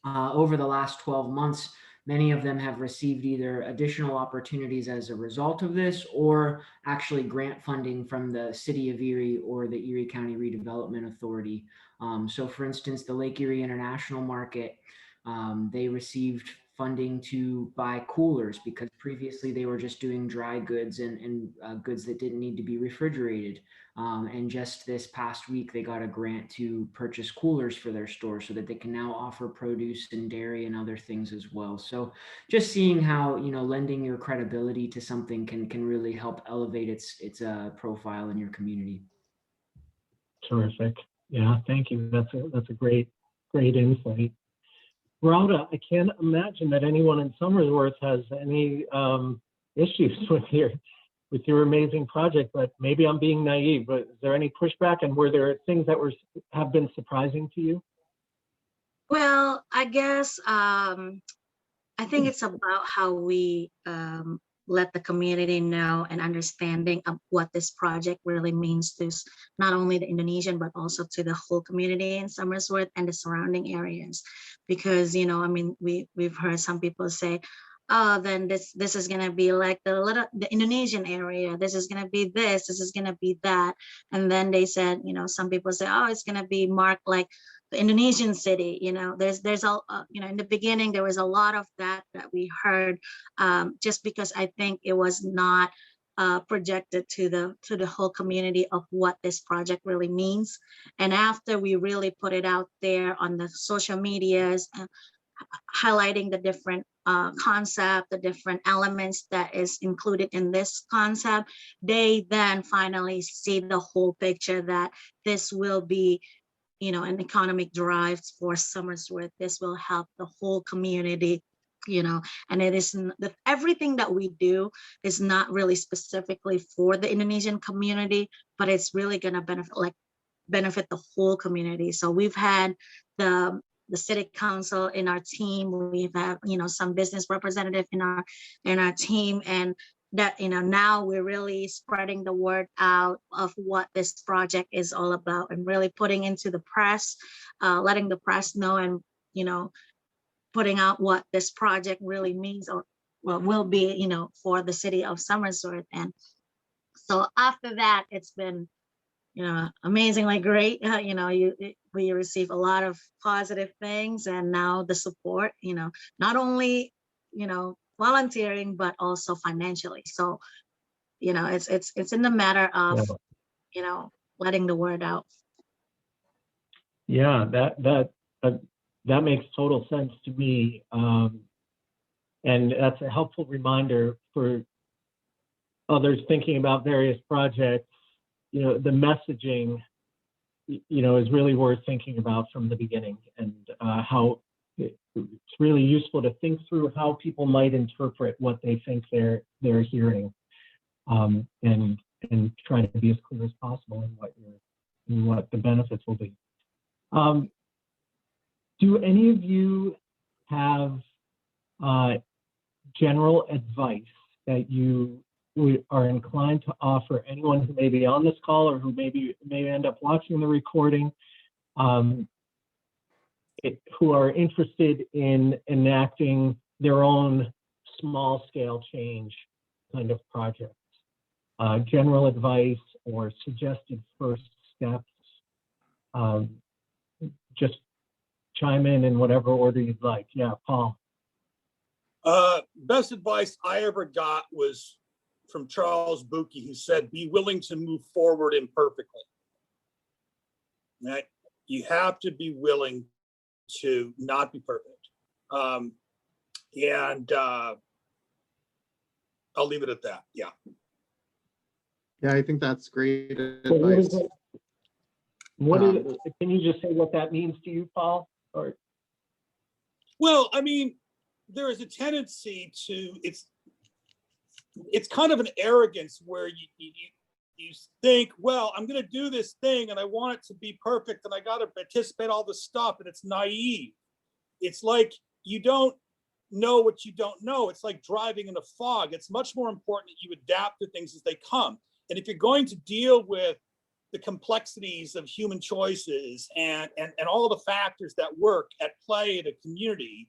over the last 12 months, many of them have received either additional opportunities as a result of this, or actually grant funding from the City of Erie or the Erie County Redevelopment Authority. So for instance, the Lake Erie International Market, they received funding to buy coolers because previously they were just doing dry goods and goods that didn't need to be refrigerated. And just this past week, they got a grant to purchase coolers for their store so that they can now offer produce and dairy and other things as well. So just seeing how, lending your credibility to something can really help elevate its profile in your community. Terrific. Yeah, thank you. That's a great great insight. Rhoda, I can't imagine that anyone in Somersworth has any issues with your amazing project, but maybe I'm being naive. But is there any pushback, and were there things that have been surprising to you? Well, I guess I think it's about how we let the community know and understanding of what this project really means to not only the Indonesian, but also to the whole community in Somersworth and the surrounding areas. Because, you know, I mean, we've heard some people say, oh, then this is gonna be like the Indonesian area. This is gonna be this is gonna be that. And then they said, you know, some people say, oh, it's gonna be marked like the Indonesian city. You know, there's a you know, in the beginning there was a lot of that we heard, just because I think it was not projected to the whole community of what this project really means. And after we really put it out there on the social medias, highlighting the different concept, the different elements that is included in this concept, they then finally see the whole picture that this will be, you know, an economic drive for Somersworth. This will help the whole community, you know, and it is everything that we do is not really specifically for the Indonesian community, but it's really going to benefit the whole community. So we've had the city council in our team. We've had, you know, some business representative in our team, and that, you know, now we're really spreading the word out of what this project is all about and really putting into the press, letting the press know, and, you know, putting out what this project really means or will be, you know, for the city of Somersworth. And so after that, it's been, you know, amazingly great. You know, we receive a lot of positive things, and now the support, you know, not only, you know, volunteering, but also financially. So, you know, it's in the matter of, you know, letting the word out. Yeah, that makes total sense to me, and that's a helpful reminder for others thinking about various projects. You know, the messaging, you know, is really worth thinking about from the beginning, and how it's really useful to think through how people might interpret what they think they're hearing, and try to be as clear as possible in what the benefits will be. Do any of you have general advice that you are inclined to offer anyone who may be on this call or who may end up watching the recording, who are interested in enacting their own small scale change kind of projects? General advice or suggested first steps? Just chime in whatever order you'd like. Yeah, Paul. Best advice I ever got was from Charles Buki, who said, be willing to move forward imperfectly. Right? You have to be willing to not be perfect. And I'll leave it at that. Yeah. Yeah, I think that's great advice. Can you just say what that means to you, Paul? Or well, I mean, there is a tendency to, it's kind of an arrogance where you think, well, I'm going to do this thing and I want it to be perfect and I got to anticipate all this stuff, and it's naive. It's like you don't know what you don't know. It's like driving in a fog. It's much more important that you adapt to things as they come. And if you're going to deal with the complexities of human choices and all the factors that work at play in a community,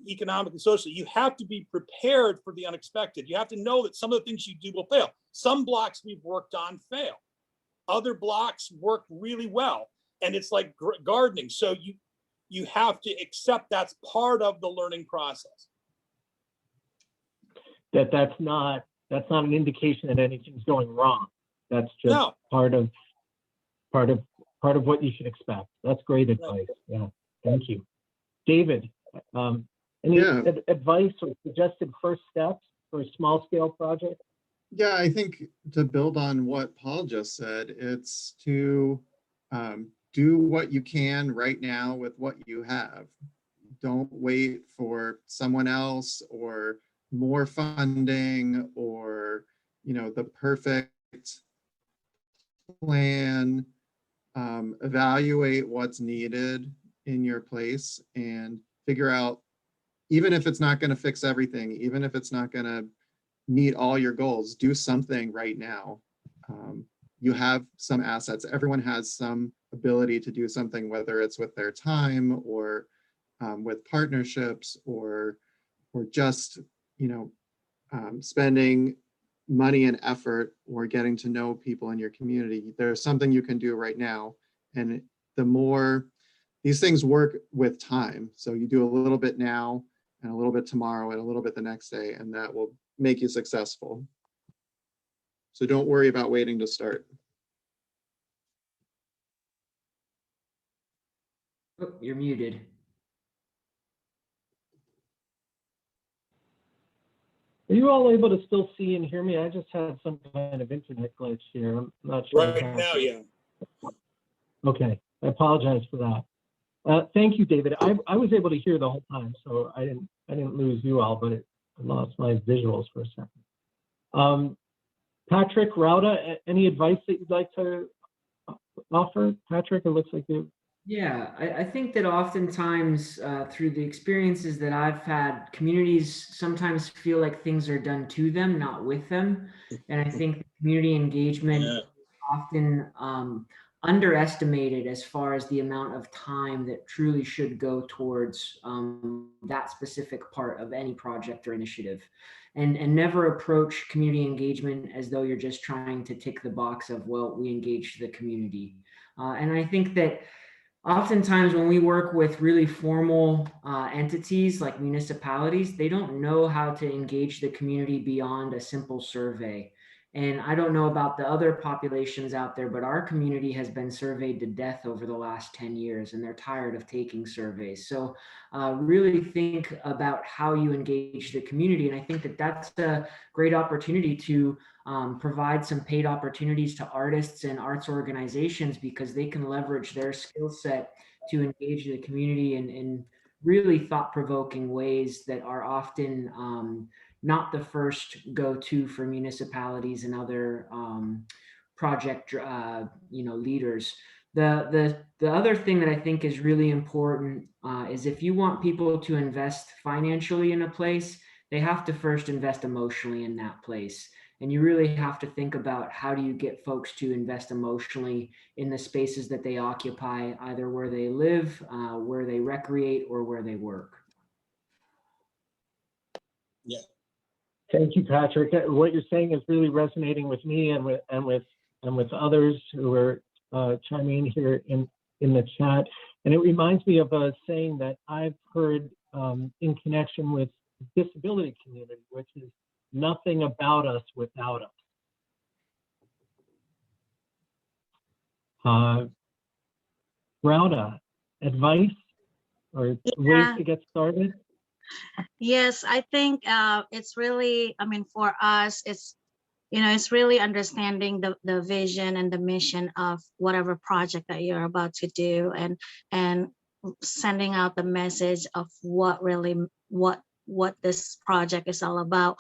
economically, socially, you have to be prepared for the unexpected. You have to know that some of the things you do will fail. Some blocks we've worked on fail. Other blocks work really well. And it's like gardening. So you have to accept that's part of the learning process. That's not an indication that anything's going wrong. That's just part of what you should expect. That's great advice. Yeah, thank you. David, any advice or suggested first steps for a small scale project? Yeah, I think to build on what Paul just said, it's to do what you can right now with what you have. Don't wait for someone else or more funding or, the perfect plan. Evaluate what's needed in your place and figure out, even if it's not going to fix everything, even if it's not going to meet all your goals, do something right now. You have some assets. Everyone has some ability to do something, whether it's with their time or with partnerships or just, spending money and effort or getting to know people in your community. There's something you can do right now. And the more these things work with time. So you do a little bit now and a little bit tomorrow and a little bit the next day, and that will make you successful. So don't worry about waiting to start. Oh, you're muted. Are you all able to still see and hear me? I just had some kind of internet glitch here. I'm not sure. Right now, yeah. Okay, I apologize for that. Thank you, David. I was able to hear the whole time, so I didn't lose you all, but I lost my visuals for a second. Patrick, Rauda, any advice that you'd like to offer? Patrick, it looks like you. Yeah, I think that oftentimes through the experiences that I've had, communities sometimes feel like things are done to them, not with them. And I think community engagement is often underestimated as far as the amount of time that truly should go towards that specific part of any project or initiative. And never approach community engagement as though you're just trying to tick the box of, well, we engaged the community. And I think that oftentimes when we work with really formal entities like municipalities, they don't know how to engage the community beyond a simple survey. And I don't know about the other populations out there, but our community has been surveyed to death over the last 10 years, and they're tired of taking surveys. So really think about how you engage the community. And I think that that's a great opportunity to provide some paid opportunities to artists and arts organizations, because they can leverage their skill set to engage the community in really thought-provoking ways that are often not the first go-to for municipalities and other project leaders. The other thing that I think is really important is if you want people to invest financially in a place, they have to first invest emotionally in that place. And you really have to think about, how do you get folks to invest emotionally in the spaces that they occupy, either where they live, where they recreate, or where they work. Yeah. Thank you, Patrick. What you're saying is really resonating with me and with others who are chiming in here in the chat. And it reminds me of a saying that I've heard in connection with the disability community, which is nothing about us without us. Rauda, advice or ways to get started? Yes, I think it's really, for us, it's really understanding the vision and the mission of whatever project that you're about to do, and sending out the message of what this project is all about.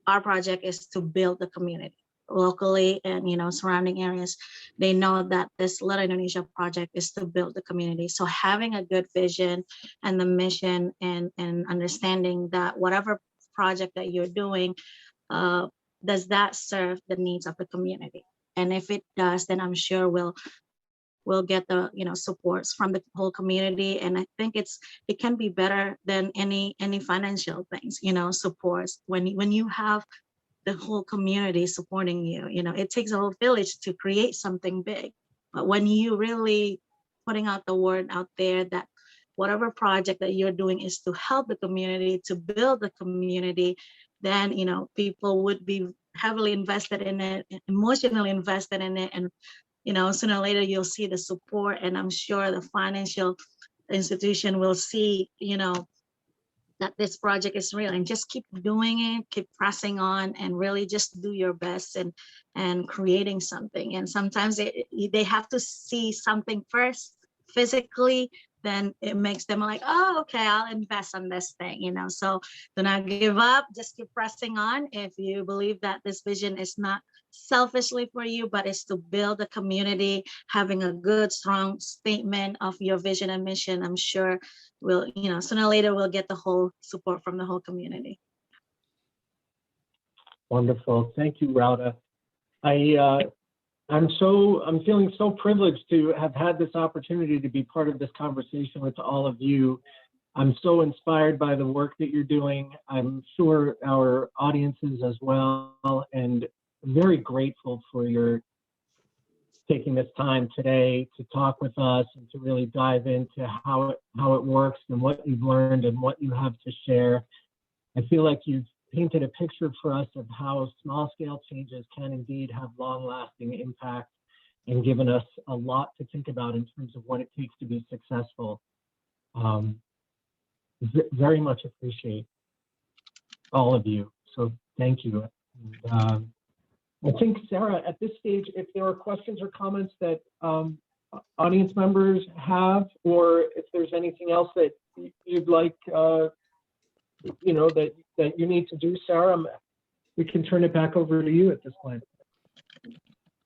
Our project is to build the community locally and surrounding areas. They know that this Little Indonesia project is to build the community. So having a good vision and the mission and understanding that whatever project that you're doing, does that serve the needs of the community? And if it does, then I'm sure we'll get the supports from the whole community. And I think it can be better than any financial things, supports. When you have the whole community supporting you, it takes a whole village to create something big. But when you really putting out the word out there that whatever project that you're doing is to help the community, to build the community, then people would be heavily invested in it, emotionally invested in it, and sooner or later you'll see the support. And I'm sure the financial institution will see that this project is real, and just keep doing it, keep pressing on, and really just do your best and creating something. And sometimes they have to see something first physically, then it makes them like, oh, okay, I'll invest on this thing, you know. So do not give up, just keep pressing on. If you believe that this vision is not selfishly for you, but it's to build a community, having a good, strong statement of your vision and mission, I'm sure we'll, you know, sooner or later we'll get the whole support from the whole community. Wonderful. Thank you, Rauda. I'm feeling so privileged to have had this opportunity to be part of this conversation with all of you. I'm so inspired by the work that you're doing. I'm sure our audiences as well, and very grateful for your taking this time today to talk with us and to really dive into how it works and what you've learned and what you have to share. I feel like you've painted a picture for us of how small scale changes can indeed have long lasting impact, and given us a lot to think about in terms of what it takes to be successful. Very much appreciate all of you. So thank you. And, I think, Sarah, at this stage, if there are questions or comments that audience members have, or if there's anything else that you'd like, you know, that you need to do, Sarah, we can turn it back over to you at this point.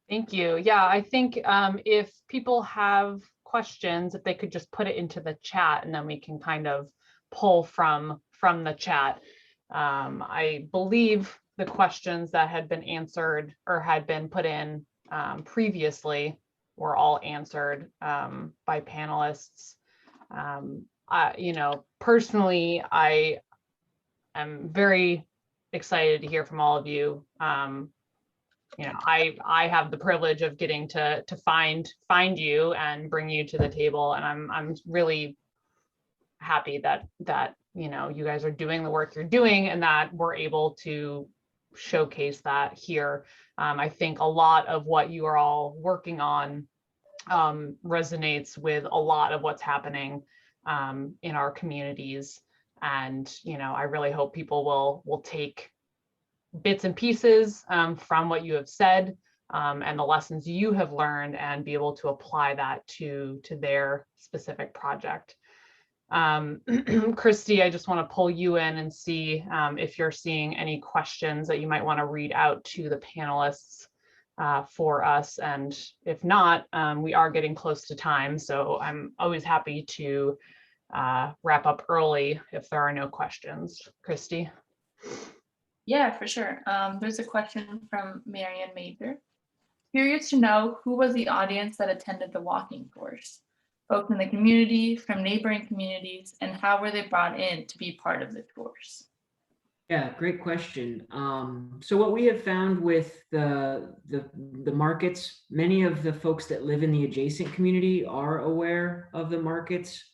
Thank you. Yeah, I think if people have questions, if they could just put it into the chat, and then we can kind of pull from the chat. I believe the questions that had been answered or had been put in previously were all answered by panelists. You know, personally, I am very excited to hear from all of you. You know, I have the privilege of getting to find you and bring you to the table, and I'm really happy that you know, you guys are doing the work you're doing and that we're able to showcase that here. I think a lot of what you are all working on resonates with a lot of what's happening in our communities, and you know, I really hope people will take bits and pieces from what you have said and the lessons you have learned, and be able to apply that to their specific project. Christy, I just want to pull you in and see if you're seeing any questions that you might want to read out to the panelists for us. And if not, we are getting close to time, so I'm always happy to wrap up early if there are no questions. Christy? Yeah, for sure. There's a question from Marian Major. Curious to know who was the audience that attended the walking tours, both in the community, from neighboring communities, and how were they brought in to be part of the tours? Yeah, great question. So what we have found with the markets, many of the folks that live in the adjacent community are aware of the markets.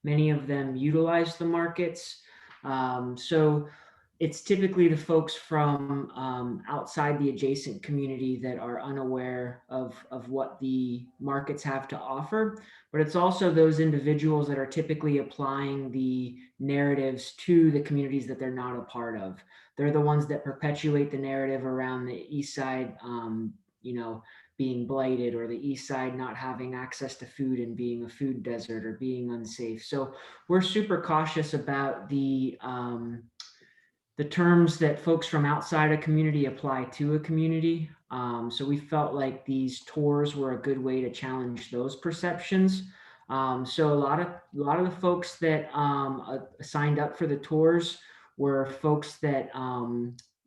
Many of them utilize the markets. So it's typically the folks from outside the adjacent community that are unaware of what the markets have to offer. But it's also those individuals that are typically applying the narratives to the communities that they're not a part of. They're the ones that perpetuate the narrative around the East Side, you know, being blighted, or the East Side not having access to food and being a food desert or being unsafe. So we're super cautious about the terms that folks from outside a community apply to a community. So we felt like these tours were a good way to challenge those perceptions. So a lot of the folks that signed up for the tours were folks that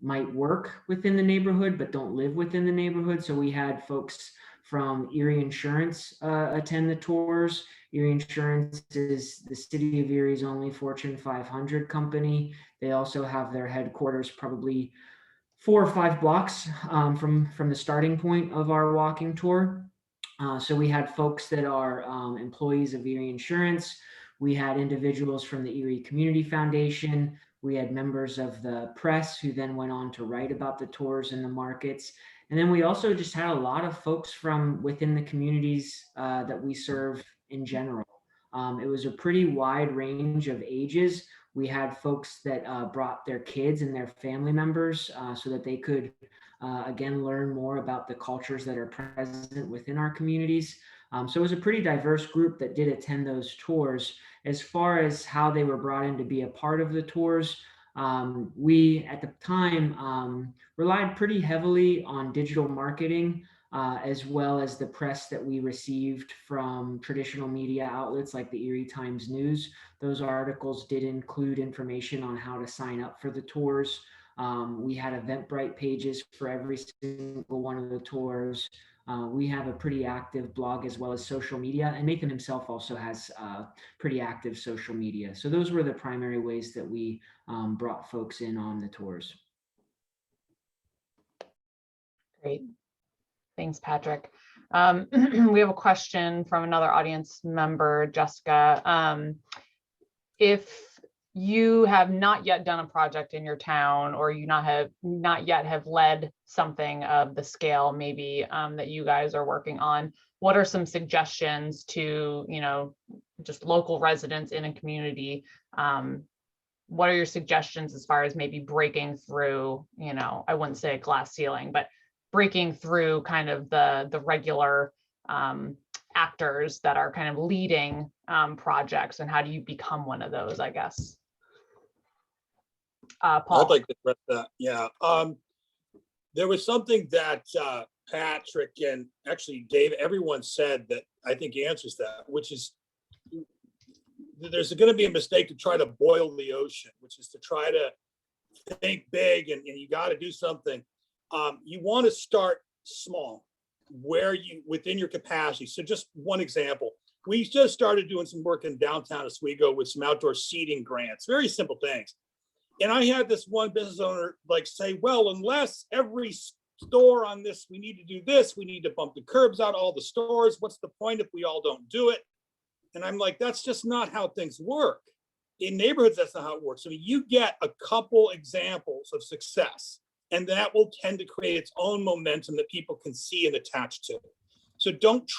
might work within the neighborhood but don't live within the neighborhood. So we had folks from Erie Insurance attend the tours. Erie Insurance is the city of Erie's only Fortune 500 company. They also have their headquarters probably 4 or 5 blocks from the starting point of our walking tour. So we had folks that are employees of Erie Insurance. We had individuals from the Erie Community Foundation. We had members of the press who then went on to write about the tours and the markets. And then we also just had a lot of folks from within the communities that we serve in general. It was a pretty wide range of ages. We had folks that brought their kids and their family members so that they could, again, learn more about the cultures that are present within our communities. So it was a pretty diverse group that did attend those tours. As far as how they were brought in to be a part of the tours, we at the time relied pretty heavily on digital marketing, as well as the press that we received from traditional media outlets like the Erie Times News. Those articles did include information on how to sign up for the tours. We had Eventbrite pages for every single one of the tours. We have a pretty active blog as well as social media, and Nathan himself also has pretty active social media. So those were the primary ways that we brought folks in on the tours. Great. Thanks, Patrick. We have a question from another audience member, Jessica. If you have not yet done a project in your town, or you not yet have led something of the scale maybe that you guys are working on, what are some suggestions to, just local residents in a community? What are your suggestions as far as maybe breaking through, I wouldn't say a glass ceiling, but breaking through kind of the regular actors that are kind of leading projects, and how do you become one of those, I guess? Paul. I'd like to address that. Yeah. There was something that Patrick and actually Dave, everyone said that I think answers that, which is there's going to be a mistake to try to boil the ocean, which is to try to think big and you got to do something. You want to start small, where you within your capacity. So just one example, we just started doing some work in downtown Oswego with some outdoor seating grants, very simple things. And I had this one business owner say, well, unless every store on this, we need to do this, we need to bump the curbs out, all the stores, what's the point if we all don't do it? And I'm like, that's just not how things work. In neighborhoods, that's not how it works. So you get a couple examples of success, and that will tend to create its own momentum that people can see and attach to. So don't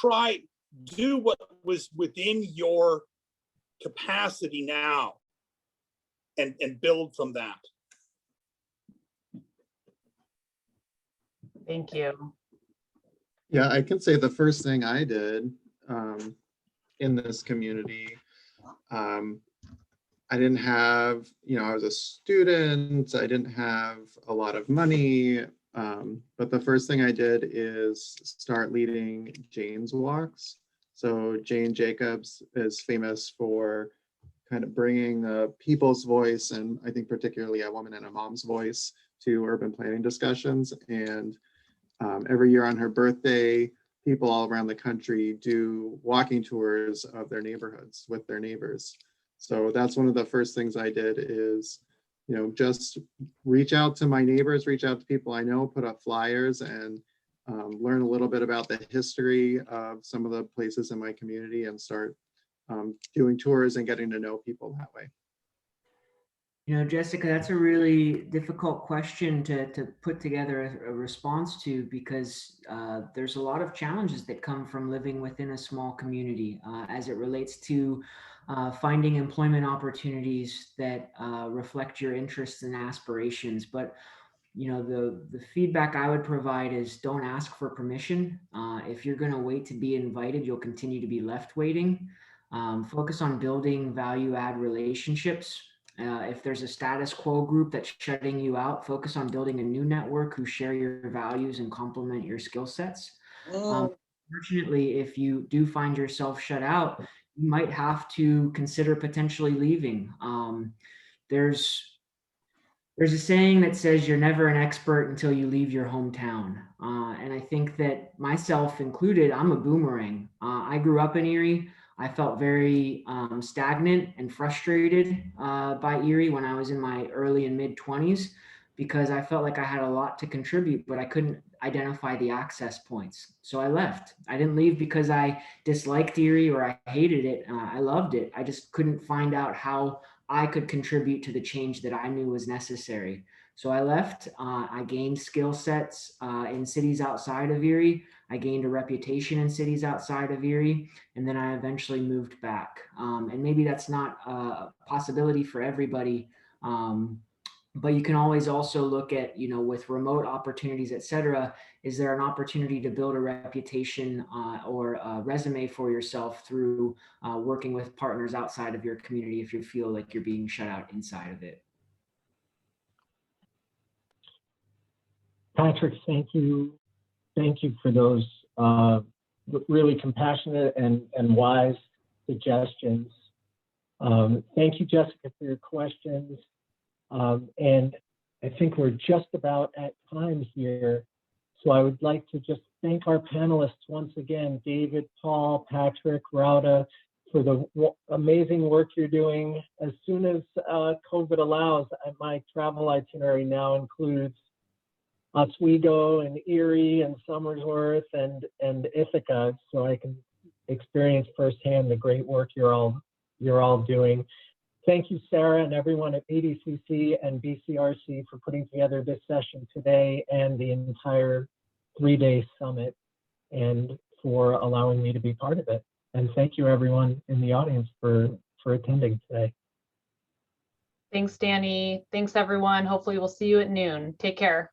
do what was within your capacity now and build from that. Thank you. Yeah, I can say the first thing I did in this community, I didn't have, I was a student, I didn't have a lot of money, but the first thing I did is start leading Jane's walks. So Jane Jacobs is famous for kind of bringing the people's voice, and I think particularly a woman and a mom's voice, to urban planning discussions. And every year on her birthday, people all around the country do walking tours of their neighborhoods with their neighbors. So that's one of the first things I did is, just reach out to my neighbors, reach out to people I know, put up flyers, and learn a little bit about the history of some of the places in my community, and start doing tours and getting to know people that way. Jessica, that's a really difficult question to put together a response to, because there's a lot of challenges that come from living within a small community as it relates to finding employment opportunities that reflect your interests and aspirations. But the feedback I would provide is don't ask for permission. If you're going to wait to be invited, you'll continue to be left waiting. Focus on building value-add relationships. If there's a status quo group that's shutting you out, focus on building a new network who share your values and complement your skill sets. Fortunately, if you do find yourself shut out, you might have to consider potentially leaving. There's a saying that says you're never an expert until you leave your hometown. And I think that myself included, I'm a boomerang. I grew up in Erie. I felt very stagnant and frustrated by Erie when I was in my early and mid 20s, because I felt like I had a lot to contribute, but I couldn't identify the access points. So I left. I didn't leave because I disliked Erie or I hated it. I loved it. I just couldn't find out how I could contribute to the change that I knew was necessary. So I left, I gained skill sets in cities outside of Erie. I gained a reputation in cities outside of Erie, and then I eventually moved back. And maybe that's not a possibility for everybody, but you can always also look at, with remote opportunities, et cetera, is there an opportunity to build a reputation or a resume for yourself through working with partners outside of your community if you feel like you're being shut out inside of it? Patrick, thank you. Thank you for those really compassionate and wise suggestions. Thank you, Jessica, for your questions. And I think we're just about at time here. So I would like to just thank our panelists once again, David, Paul, Patrick, Rauda, for the amazing work you're doing. As soon as COVID allows, my travel itinerary now includes Oswego and Erie and Somersworth and Ithaca, so I can experience firsthand the great work you're all doing. Thank you, Sarah, and everyone at BDCC and BCRC for putting together this session today and the entire 3-day summit, and for allowing me to be part of it. And thank you, everyone in the audience, for attending today. Thanks, Danny. Thanks, everyone. Hopefully we'll see you at noon. Take care.